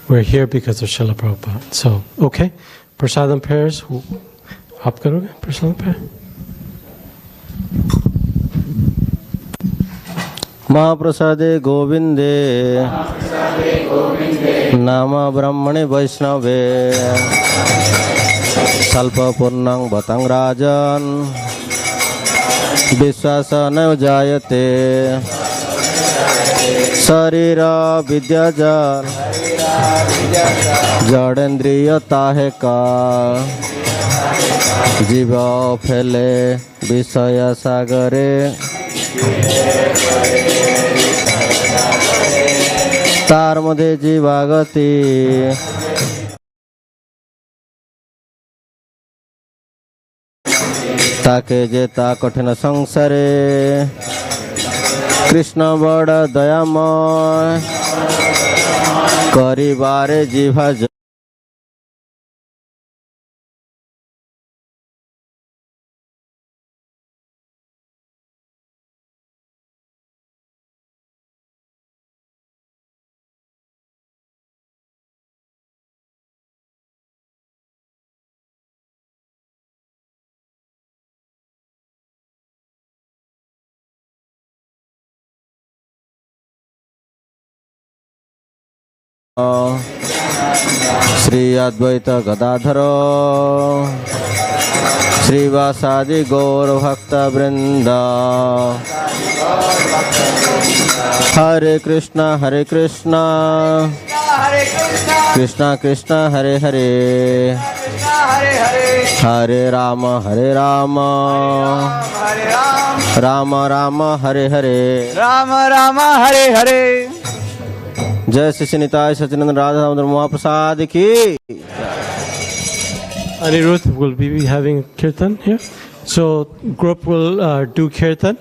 We're here because of Srila Prabhupada. So, okay. Prasadam prayers. Aap karoge prasadam prayer? Mahaprasade Govinde Nama Brahmane Vaishnave Salpa Purnang Batang Rajan Vishwasana Jayate Sarira Vidyajar Jadendriya Taheka Jiva Phele Visaya Sagare तार मध्ये जीवागती ताके जेता कठिन संसारे कृष्ण बड़ दयामय करिबारे जीवा श्री अद्वैत गदाधर श्रीवासादि गौर भक्त वृंद हरे कृष्णा कृष्णा कृष्णा हरे हरे हरे राम राम राम हरे हरे राम राम हरे हरे जय श्री निताय सच्चिदानंद राधा दामोदर महाप्रसाद की Anirudh will be having kirtan here. So group will do kirtan.